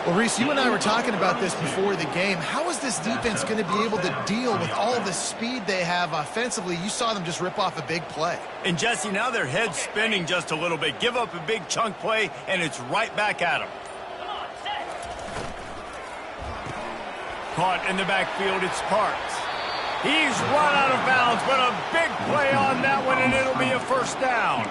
[SPEAKER 2] Well, Reese, you and I were talking about this before the game. How is this defense going to be able to deal with all the speed they have offensively? You saw them just rip off a big play.
[SPEAKER 1] And, Jesse, now their head's spinning just a little bit. Give up a big chunk play, and it's right back at them. Caught in the backfield, it's Parks. He's run out of bounds, but a big play on that one, and it'll be a first down.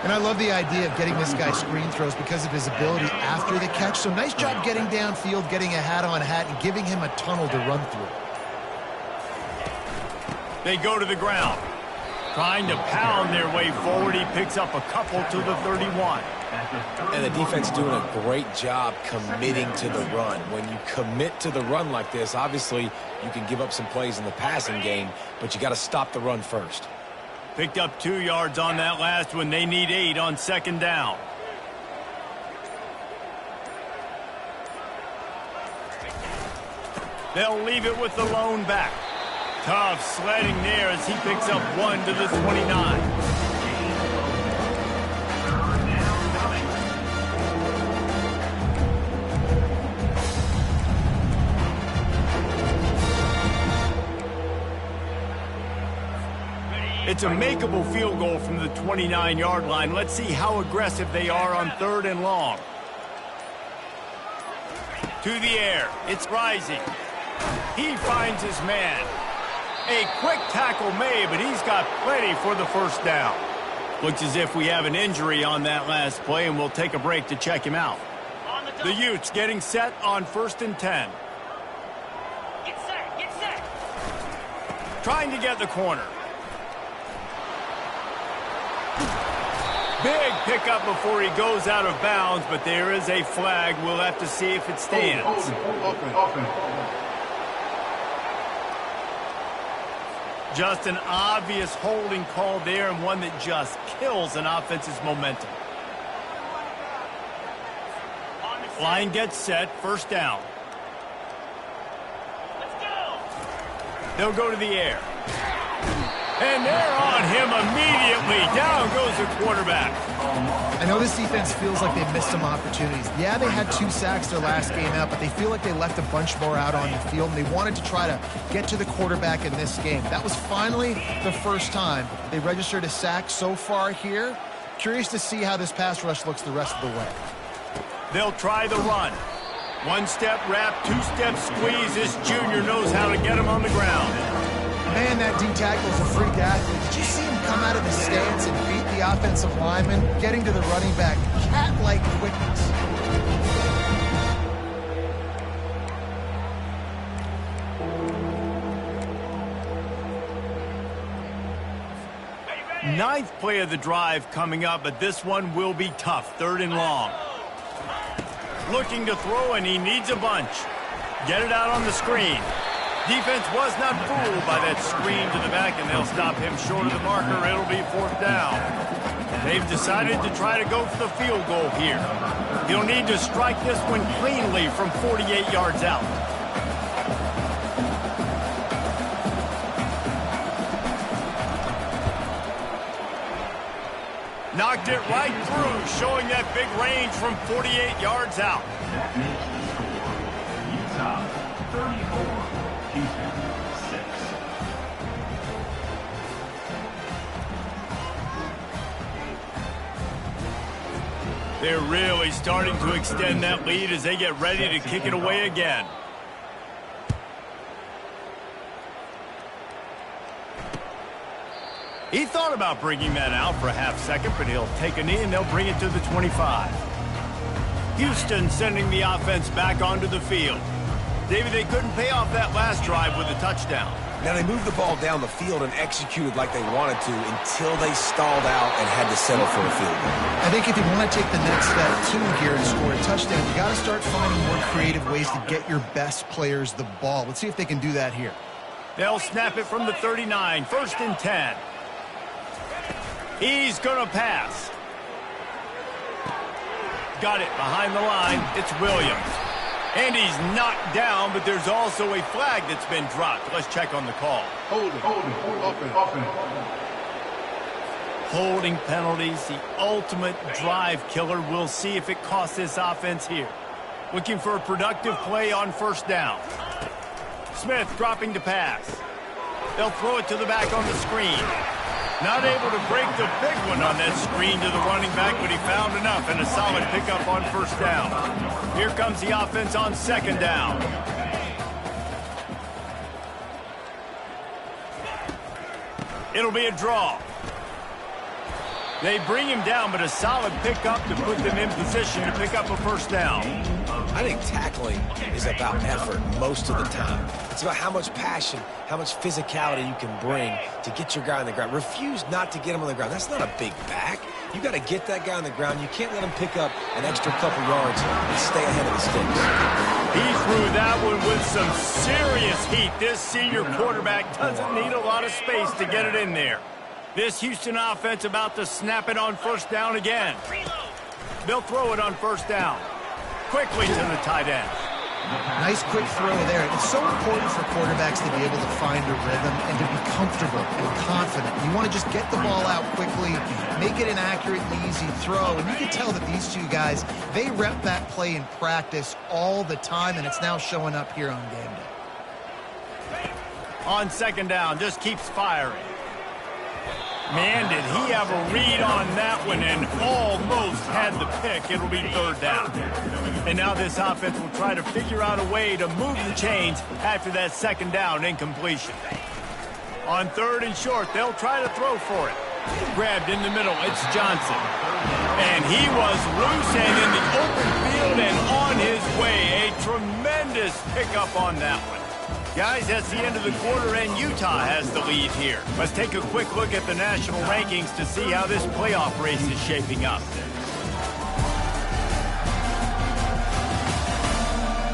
[SPEAKER 2] And I love the idea of getting this guy screen throws because of his ability after the catch. So nice job getting downfield, getting a hat-on-hat, and giving him a tunnel to run through.
[SPEAKER 1] They go to the ground. Trying to pound their way forward. He picks up a couple to the 31.
[SPEAKER 3] And the defense doing a great job committing to the run. When you commit to the run like this, obviously you can give up some plays in the passing game, but you got to stop the run first.
[SPEAKER 1] Picked up 2 yards on that last one. They need 8 on 2nd down. They'll leave it with the lone back. Tough sledding there as he picks up 1 to the 29. It's a makeable field goal from the 29-yard line. Let's see how aggressive they are on 3rd and long. To the air. It's Rising. He finds his man. A quick tackle made, but he's got plenty for the first down. Looks as if we have an injury on that last play, and we'll take a break to check him out. The Utes getting set on 1st and 10.
[SPEAKER 5] Get set.
[SPEAKER 1] Trying to get the corner. Big pickup before he goes out of bounds, but there is a flag. We'll have to see if it stands. Just an obvious holding call there, and one that just kills an offense's momentum. Line gets set, 1st down.
[SPEAKER 5] Let's go.
[SPEAKER 1] They'll go to the air. And they're on him immediately. Down goes the quarterback.
[SPEAKER 2] I know this defense feels like they missed some opportunities. Yeah, they had 2 sacks their last game out, but they feel like they left a bunch more out on the field, and they wanted to try to get to the quarterback in this game. That was finally the first time they registered a sack so far here. Curious to see how this pass rush looks the rest of the way.
[SPEAKER 1] They'll try the run. 1-step wrap, 2-step squeeze. This junior knows how to get him on the ground.
[SPEAKER 2] Man, that D-tackle is a freak athlete. Did you see him come out of the stance and beat the offensive lineman, getting to the running back? Cat-like quickness.
[SPEAKER 1] Ninth play of the drive coming up, but this one will be tough. 3rd and long. Looking to throw, and he needs a bunch. Get it out on the screen. Defense was not fooled by that screen to the back, and they'll stop him short of the marker. It'll be 4th down. They've decided to try to go for the field goal here. He'll need to strike this one cleanly from 48 yards out. Knocked it right through, showing that big range from 48 yards out.
[SPEAKER 5] That makes the score. Utah 34, Houston 6.
[SPEAKER 1] They're really starting to extend that lead as they get ready to kick it away again. He thought about bringing that out for a half second, but he'll take a knee and they'll bring it to the 25. Houston sending the offense back onto the field. David, they couldn't pay off that last drive with a touchdown.
[SPEAKER 3] Now, they moved the ball down the field and executed like they wanted to until they stalled out and had to settle for a field goal.
[SPEAKER 2] I think if you want to take the next step, too, here and score a touchdown, you got to start finding more creative ways to get your best players the ball. Let's see if they can do that here.
[SPEAKER 1] They'll snap it from the 39, 1st and 10. He's going to pass. Got it behind the line. It's Williams. And he's knocked down, but there's also a flag that's been dropped. Let's check on the call. Holding penalties, the ultimate drive killer. We'll see if it costs this offense here. Looking for a productive play on 1st down. Smith dropping to pass. They'll throw it to the back on the screen. Not able to break the big one on that screen to the running back, but he found enough and a solid pickup on 1st down. Here comes the offense on 2nd down. It'll be a draw. They bring him down, but a solid pickup to put them in position to pick up a 1st down.
[SPEAKER 3] I think tackling is about effort most of the time. It's about how much passion, how much physicality you can bring to get your guy on the ground. Refuse not to get him on the ground. That's not a big back. You got to get that guy on the ground. You can't let him pick up an extra couple yards and stay ahead of the sticks.
[SPEAKER 1] He threw that one with some serious heat. This senior quarterback doesn't need a lot of space to get it in there. This Houston offense about to snap it on 1st down again. They'll throw it on 1st down. Quickly to the tight end.
[SPEAKER 2] Nice quick throw there. It's so important for quarterbacks to be able to find a rhythm and to be comfortable and confident. You want to just get the ball out quickly, make it an accurate and easy throw. And you can tell that these two guys, they rep that play in practice all the time, and it's now showing up here on game day.
[SPEAKER 1] On 2nd down, just keeps firing. Man, did he have a read on that one and almost had the pick. It'll be 3rd down. And now this offense will try to figure out a way to move the chains after that 2nd down incompletion. On 3rd and short, they'll try to throw for it. Grabbed in the middle, it's Johnson. And he was loose and in the open field and on his way. A tremendous pickup on that one. Guys, that's the end of the quarter, and Utah has the lead here. Let's take a quick look at the national rankings to see how this playoff race is shaping up.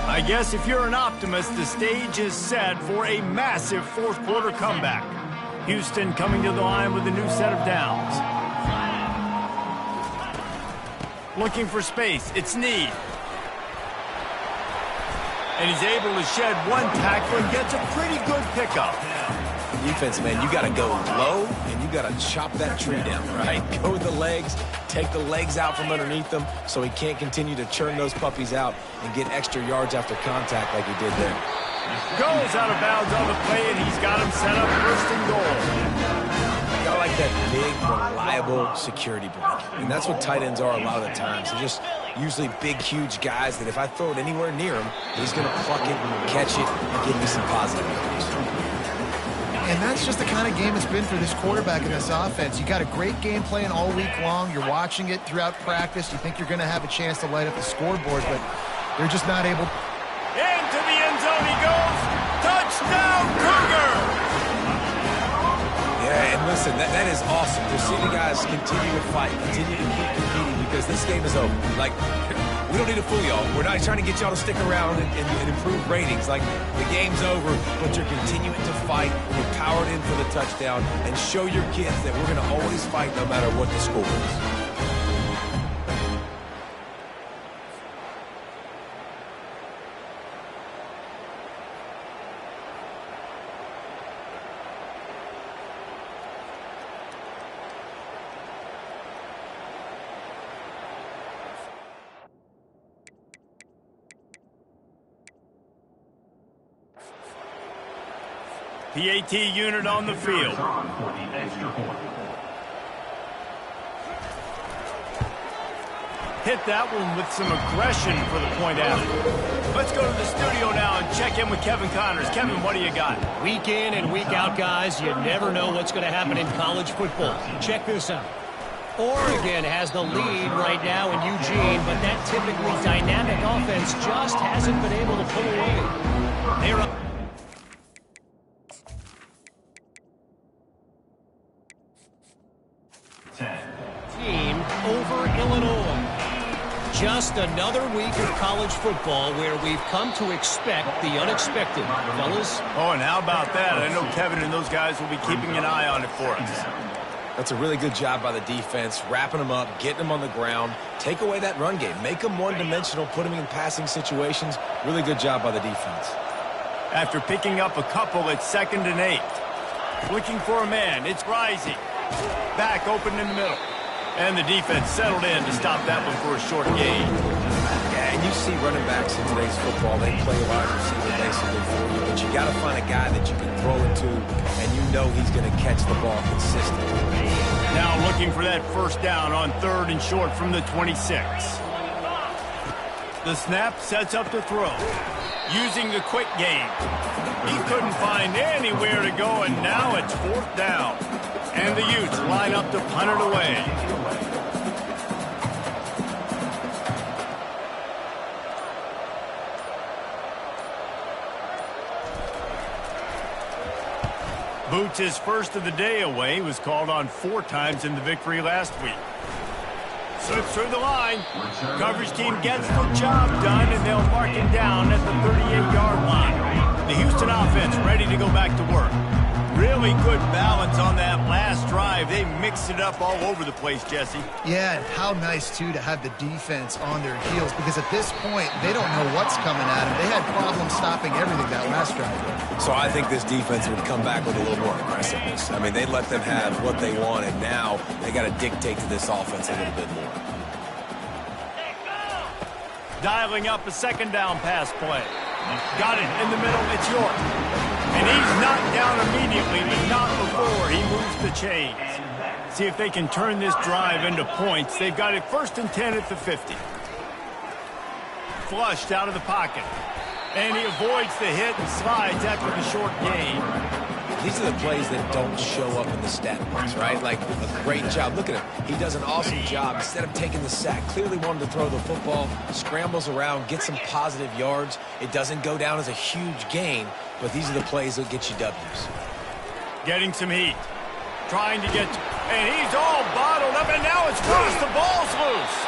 [SPEAKER 1] I guess if you're an optimist, the stage is set for a massive 4th quarter comeback. Houston coming to the line with a new set of downs. Looking for space. It's Need. And he's able to shed one tackle and gets a pretty good pickup.
[SPEAKER 3] Defense, man, you got to go low, and you got to chop that tree down, right? Go with the legs, take the legs out from underneath them so he can't continue to churn those puppies out and get extra yards after contact like he did there.
[SPEAKER 1] Goes out of bounds on the play, and he's got him set up 1st and goal.
[SPEAKER 3] I like that big, reliable security blanket. And that's what tight ends are a lot of the times. They're just usually big, huge guys that if I throw it anywhere near him, he's going to pluck it, catch it, and give me some positive yards.
[SPEAKER 2] And that's just the kind of game it's been for this quarterback and this offense. You got a great game plan all week long. You're watching it throughout practice. You think you're going to have a chance to light up the scoreboard, but they're just not able.
[SPEAKER 1] Into the end zone he goes. Touchdown, Cougar!
[SPEAKER 3] Yeah, and listen, that is awesome to see the guys continue to fight, continue to keep competing, because this game is over. Like, we don't need to fool y'all. We're not trying to get y'all to stick around and improve ratings. Like, the game's over, but you're continuing to fight. You're powered in for the touchdown, and show your kids that we're going to always fight no matter what the score is.
[SPEAKER 1] PAT unit on the field. Hit that one with some aggression for the point after. Let's go to the studio now and check in with Kevin Connors. Kevin, what do you got?
[SPEAKER 6] Week in and week out, guys, you never know what's going to happen in college football. Check this out. Oregon has the lead right now in Eugene, but that typically dynamic offense just hasn't been able to pull away. They're up. Team over Illinois. Just another week of college football where we've come to expect the unexpected, fellas.
[SPEAKER 1] Oh, and how about that? I know Kevin and those guys will be keeping an eye on it for us.
[SPEAKER 3] That's a really good job by the defense, wrapping them up, getting them on the ground. Take away that run game. Make them one-dimensional, put them in passing situations. Really good job by the defense.
[SPEAKER 1] After picking up a couple at 2nd and 8. Looking for a man. It's Rising. Back open in the middle. And the defense settled in to stop that one for a short gain.
[SPEAKER 3] Yeah, and you see running backs in today's football, they play wide receiver basically for you, but you got to find a guy that you can throw it to, and you know he's going to catch the ball consistently.
[SPEAKER 1] Now looking for that first down on 3rd and short from the 26. The snap sets up the throw. Using the quick game. He couldn't find anywhere to go, and now it's 4th down. And the Utes line up to punt it away. Boots' first of the day away was called on 4 times in the victory last week. Slips through the line. Coverage team gets the job done, and they'll mark him down at the 38-yard line. The Houston offense ready to go back to work. Really good balance on that last drive. They mixed it up all over the place, Jesse.
[SPEAKER 2] Yeah, and how nice, too, to have the defense on their heels, because at this point, they don't know what's coming at them. They had problems stopping everything that last drive.
[SPEAKER 3] So I think this defense would come back with a little more aggressiveness. I mean, they let them have what they want, and now they got to dictate to this offense a little bit more.
[SPEAKER 1] Dialing up a 2nd down pass play. Got it in the middle. It's York. And he's knocked down immediately, but not before he moves the chains. See if they can turn this drive into points. They've got it 1st and 10 at the 50. Flushed out of the pocket. And he avoids the hit and slides after the short gain.
[SPEAKER 3] These are the plays that don't show up in the stat books, right? Like, a great job. Look at him. He does an awesome job. Instead of taking the sack, clearly wanted to throw the football, scrambles around, gets some positive yards. It doesn't go down as a huge gain, but these are the plays that get you W's.
[SPEAKER 1] Getting some heat. Trying to get... And he's all bottled up, and now it's loose. The ball's loose.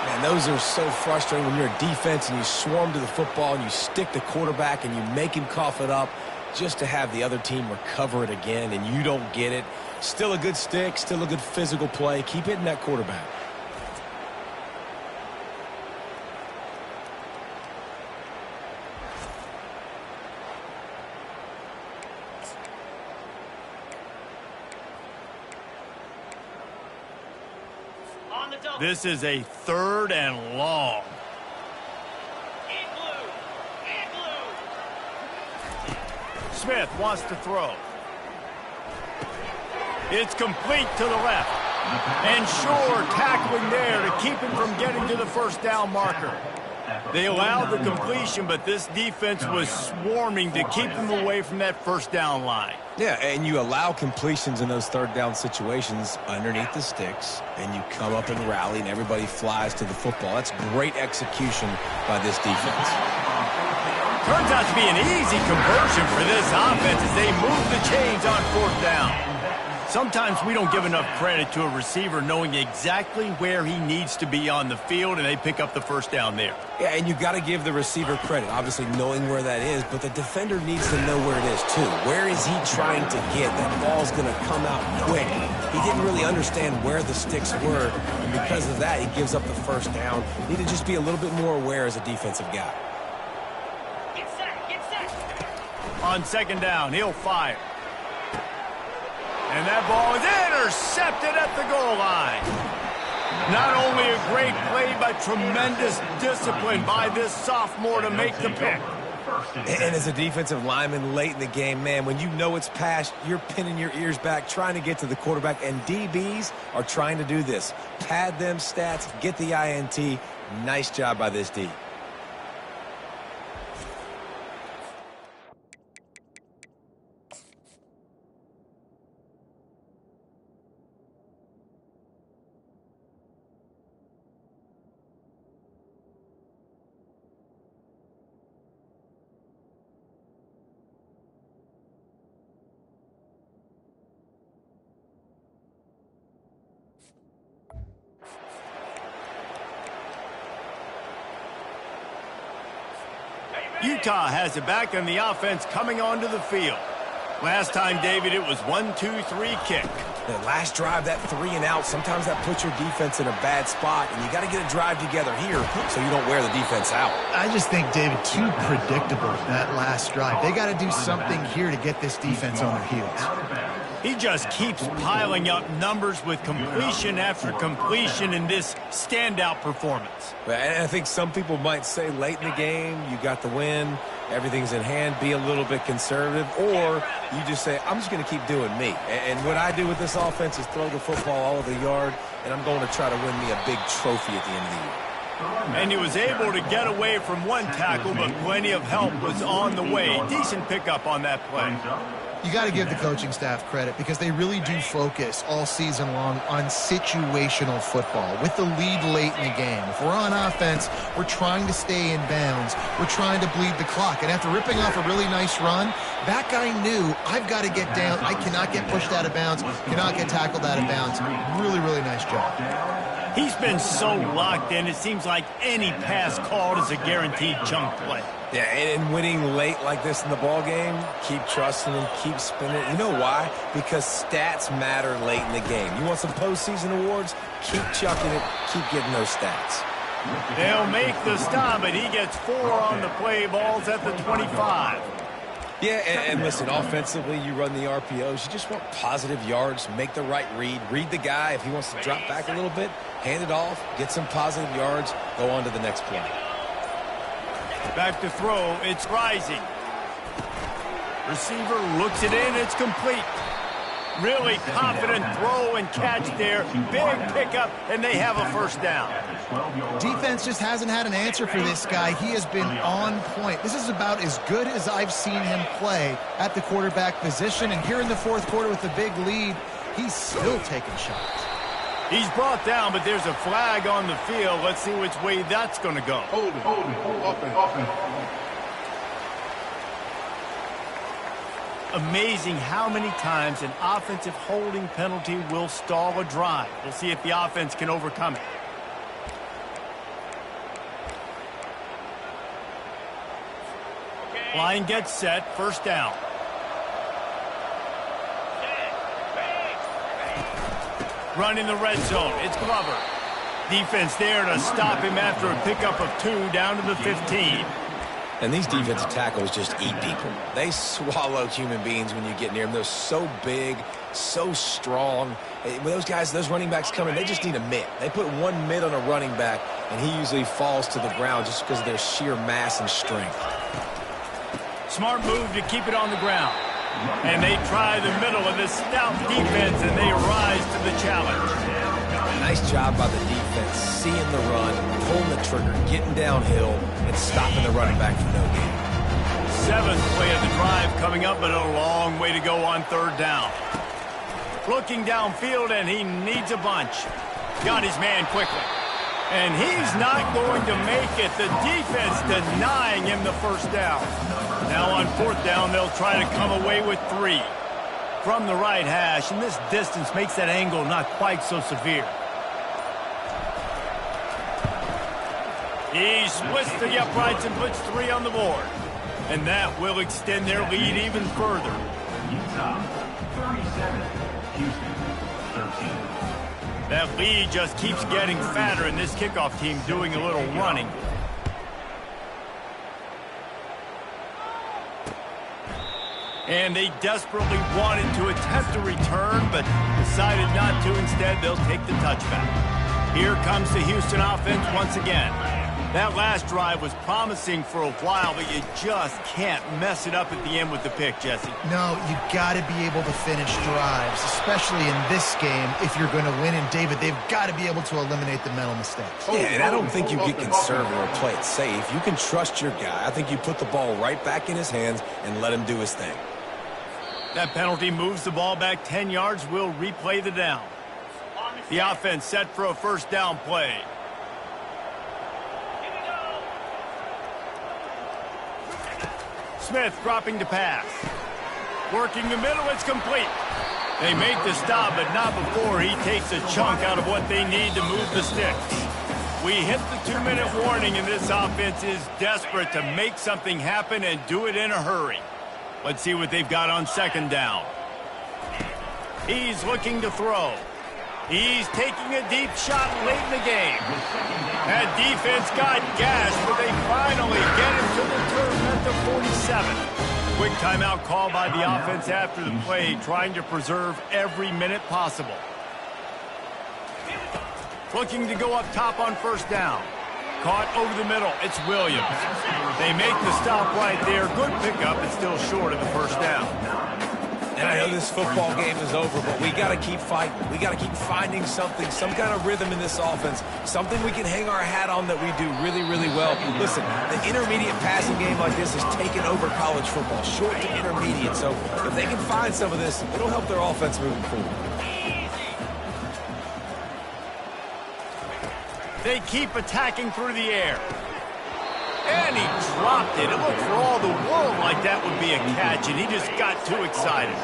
[SPEAKER 3] Man, those are so frustrating when you're a defense and you swarm to the football and you stick the quarterback and you make him cough it up. Just to have the other team recover it again and you don't get it. Still a good stick, still a good physical play. Keep hitting that quarterback.
[SPEAKER 1] This is a 3rd and long. Smith wants to throw. It's complete to the left. And Shore tackling there to keep him from getting to the first down marker. They allowed the completion, but this defense was swarming to keep them away from that first down line.
[SPEAKER 3] Yeah, and you allow completions in those 3rd down situations underneath the sticks, and you come up and rally, and everybody flies to the football. That's great execution by this defense.
[SPEAKER 1] Turns out to be an easy conversion for this offense as they move the chains on 4th down. Sometimes we don't give enough credit to a receiver knowing exactly where he needs to be on the field, and they pick up the first down there.
[SPEAKER 3] Yeah, and you got to give the receiver credit, obviously knowing where that is, but the defender needs to know where it is too. Where is he trying to get? That ball's going to come out quick. He didn't really understand where the sticks were, and because of that, he gives up the first down. Need to just be a little bit more aware as a defensive guy.
[SPEAKER 1] On 2nd down, he'll fire. And that ball is intercepted at the goal line. Not only a great play, but tremendous discipline by this sophomore to make the pick.
[SPEAKER 3] And as a defensive lineman late in the game, man, when you know it's past, you're pinning your ears back, trying to get to the quarterback, and DBs are trying to do this. Pad them stats, get the INT. Nice job by this D.
[SPEAKER 1] Utah has it back and the offense coming onto the field. Last time, David, it was 1-2-3 kick.
[SPEAKER 3] The last drive, that 3 and out, sometimes that puts your defense in a bad spot, and you got to get a drive together here so you don't wear the defense out.
[SPEAKER 2] I just think, David, too predictable, that last drive. They got to do something here to get this defense on their heels.
[SPEAKER 1] He just keeps piling up numbers with completion after completion in this standout performance.
[SPEAKER 3] And I think some people might say late in the game, you got the win, everything's in hand, be a little bit conservative, or you just say, I'm just going to keep doing me. And what I do with this offense is throw the football all over the yard, and I'm going to try to win me a big trophy at the end of the year.
[SPEAKER 1] And he was able to get away from one tackle, but plenty of help was on the way. Decent pickup on that play.
[SPEAKER 2] You got to give the coaching staff credit because they really do focus all season long on situational football with the lead late in the game. If we're on offense, we're trying to stay in bounds. We're trying to bleed the clock. And after ripping off a really nice run, that guy knew, I've got to get down. I cannot get pushed out of bounds, cannot get tackled out of bounds. Really, really nice job.
[SPEAKER 1] He's been so locked in, it seems like any pass called is a guaranteed chunk play.
[SPEAKER 3] Yeah, and winning late like this in the ball game, keep trusting him, keep spinning. You know why? Because stats matter late in the game. You want some postseason awards? Keep chucking it, keep getting those stats.
[SPEAKER 1] They'll make the stop, but he gets 4 on the play, balls at the 25.
[SPEAKER 3] Yeah, and listen, offensively, you run the RPOs. You just want positive yards, make the right read the guy. If he wants to drop back a little bit, hand it off, get some positive yards, go on to the next play.
[SPEAKER 1] Back to throw, it's rising. Receiver looks it in, it's complete. Really confident throw and catch there. Big pickup, and they have a first down.
[SPEAKER 2] Defense just hasn't had an answer for this guy. He has been on point. This is about as good as I've seen him play at the quarterback position. And here in the fourth quarter with a big lead, he's still taking shots.
[SPEAKER 1] He's brought down, but there's a flag on the field. Let's see which way that's going to go.
[SPEAKER 4] Hold it, offense.
[SPEAKER 1] Amazing how many times an offensive holding penalty will stall a drive. We'll see if the offense can overcome it. Line gets set, first down. Running the red zone, it's Glover. Defense there to stop him after a pickup of 2 down to the 15.
[SPEAKER 3] And these defensive tackles just eat people. They swallow human beings when you get near them. They're so big, so strong. When those guys, those running backs come in, they just need a mitt. They put one mitt on a running back, and he usually falls to the ground just because of their sheer mass and strength.
[SPEAKER 1] Smart move to keep it on the ground. And they try the middle of this stout defense, and they rise to the challenge.
[SPEAKER 3] Nice job by the defense, seeing the run, pulling the trigger, getting downhill, and stopping the running back for no gain.
[SPEAKER 1] 7th play of the drive coming up, but a long way to go on third down. Looking downfield, and he needs a bunch. Got his man quickly. And he's not going to make it. The defense denying him the first down. Now on fourth down, they'll try to come away with 3. From the right hash, and this distance makes that angle not quite so severe. He splits the uprights and puts 3 on the board. And that will extend their lead even further.
[SPEAKER 5] Utah, 37. Houston, 13.
[SPEAKER 1] That lead just keeps getting fatter, and this kickoff team doing a little running. And they desperately wanted to attempt a return, but decided not to. Instead, they'll take the touchback. Here comes the Houston offense once again. That last drive was promising for a while, but you just can't mess it up at the end with the pick, Jesse.
[SPEAKER 2] No, you got to be able to finish drives, especially in this game if you're going to win. And, David, they've got to be able to eliminate the mental mistakes.
[SPEAKER 3] Yeah, and I don't think you get conservative or play it safe. You can trust your guy. I think you put the ball right back in his hands and let him do his thing.
[SPEAKER 1] That penalty moves the ball back 10 yards. We'll replay the down. The offense set for a first down play. Smith dropping to pass. Working the middle, it's complete. They make the stop, but not before he takes a chunk out of what they need to move the sticks. We hit the 2-minute warning, and this offense is desperate to make something happen and do it in a hurry. Let's see what they've got on second down. He's looking to throw. He's taking a deep shot late in the game. That defense got gashed, but they finally get him to the turf at the 47. Quick timeout call by the offense after the play, trying to preserve every minute possible. Looking to go up top on first down. Caught over the middle. It's Williams. They make the stop right there. Good pickup. It's still short of the first down.
[SPEAKER 3] And I know this football game is over, but we got to keep fighting. We got to keep finding something, some kind of rhythm in this offense, something we can hang our hat on that we do really, really well. Listen, the intermediate passing game like this has taken over college football, short to intermediate. So if they can find some of this, it'll help their offense moving forward.
[SPEAKER 1] They keep attacking through the air. And he dropped it. It looked for all the world like that would be a catch, and he just got too excited.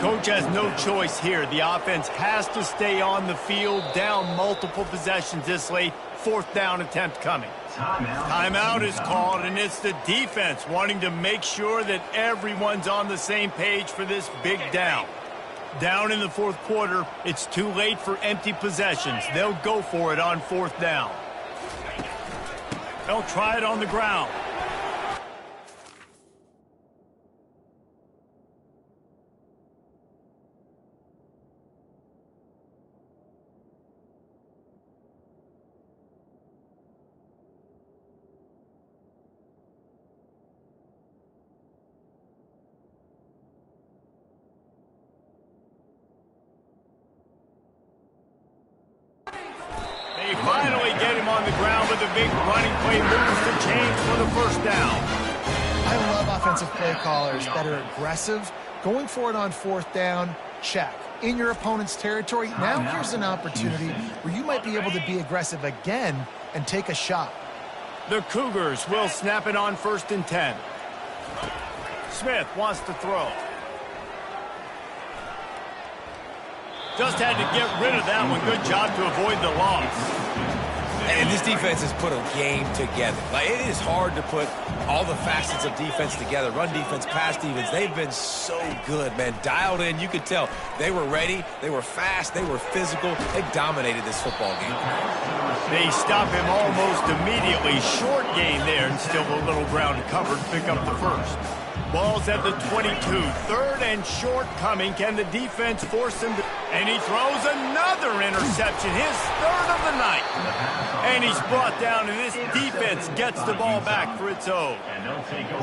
[SPEAKER 1] Coach has no choice here. The offense has to stay on the field, down multiple possessions this late. Fourth down attempt coming. Timeout is called, and it's the defense wanting to make sure that everyone's on the same page for this big down. Down in the fourth quarter, it's too late for empty possessions. They'll go for it on fourth down. They'll try it on the ground. They finally get him on the ground with a big running play, moves the chains for the first down.
[SPEAKER 2] I love offensive play callers that are aggressive. Going for it on fourth down, check. In your opponent's territory, now here's an opportunity where you might be able to be aggressive again and take a shot.
[SPEAKER 1] The Cougars will snap it on 1st and 10. Smith wants to throw. Just had to get rid of that one. Good job to avoid the loss.
[SPEAKER 3] And this defense has put a game together. Like, it is hard to put all the facets of defense together. Run defense, pass defense. They've been so good, man. Dialed in. You could tell they were ready. They were fast. They were physical. They dominated this football game.
[SPEAKER 1] They stop him almost immediately. Short gain there, and still a little ground covered. Pick up the first. Ball's at the 22. Third and short coming. Can the defense force him to... And he throws another interception. His third of the night. And he's brought down, and this defense gets the ball back for its own.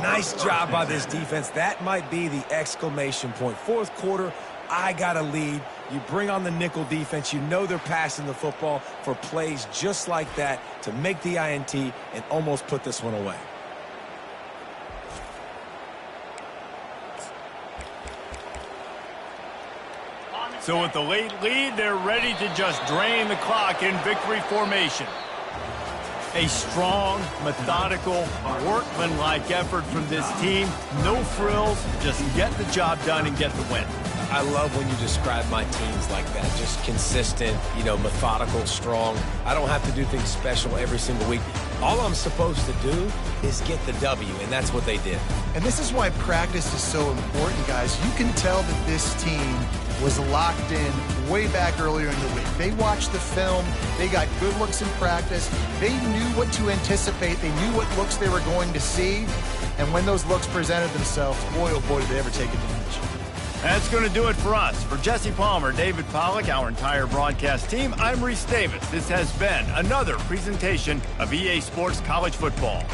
[SPEAKER 3] Nice job by this defense. That might be the exclamation point. Fourth quarter, I got a lead. You bring on the nickel defense. You know they're passing the football for plays just like that to make the INT and almost put this one away.
[SPEAKER 1] So with the late lead, they're ready to just drain the clock in victory formation. A strong, methodical, workmanlike effort from this team. No frills, just get the job done and get the win.
[SPEAKER 3] I love when you describe my teams like that. Just consistent, you know, methodical, strong. I don't have to do things special every single week. All I'm supposed to do is get the W, and that's what they did.
[SPEAKER 2] And this is why practice is so important, guys. You can tell that this team was locked in way back earlier in the week. They watched the film. They got good looks in practice. They knew what to anticipate. They knew what looks they were going to see. And when those looks presented themselves, boy, oh boy, did they ever take advantage.
[SPEAKER 1] That's going to do it for us. For Jesse Palmer, David Pollack, our entire broadcast team, I'm Reese Davis. This has been another presentation of EA Sports College Football.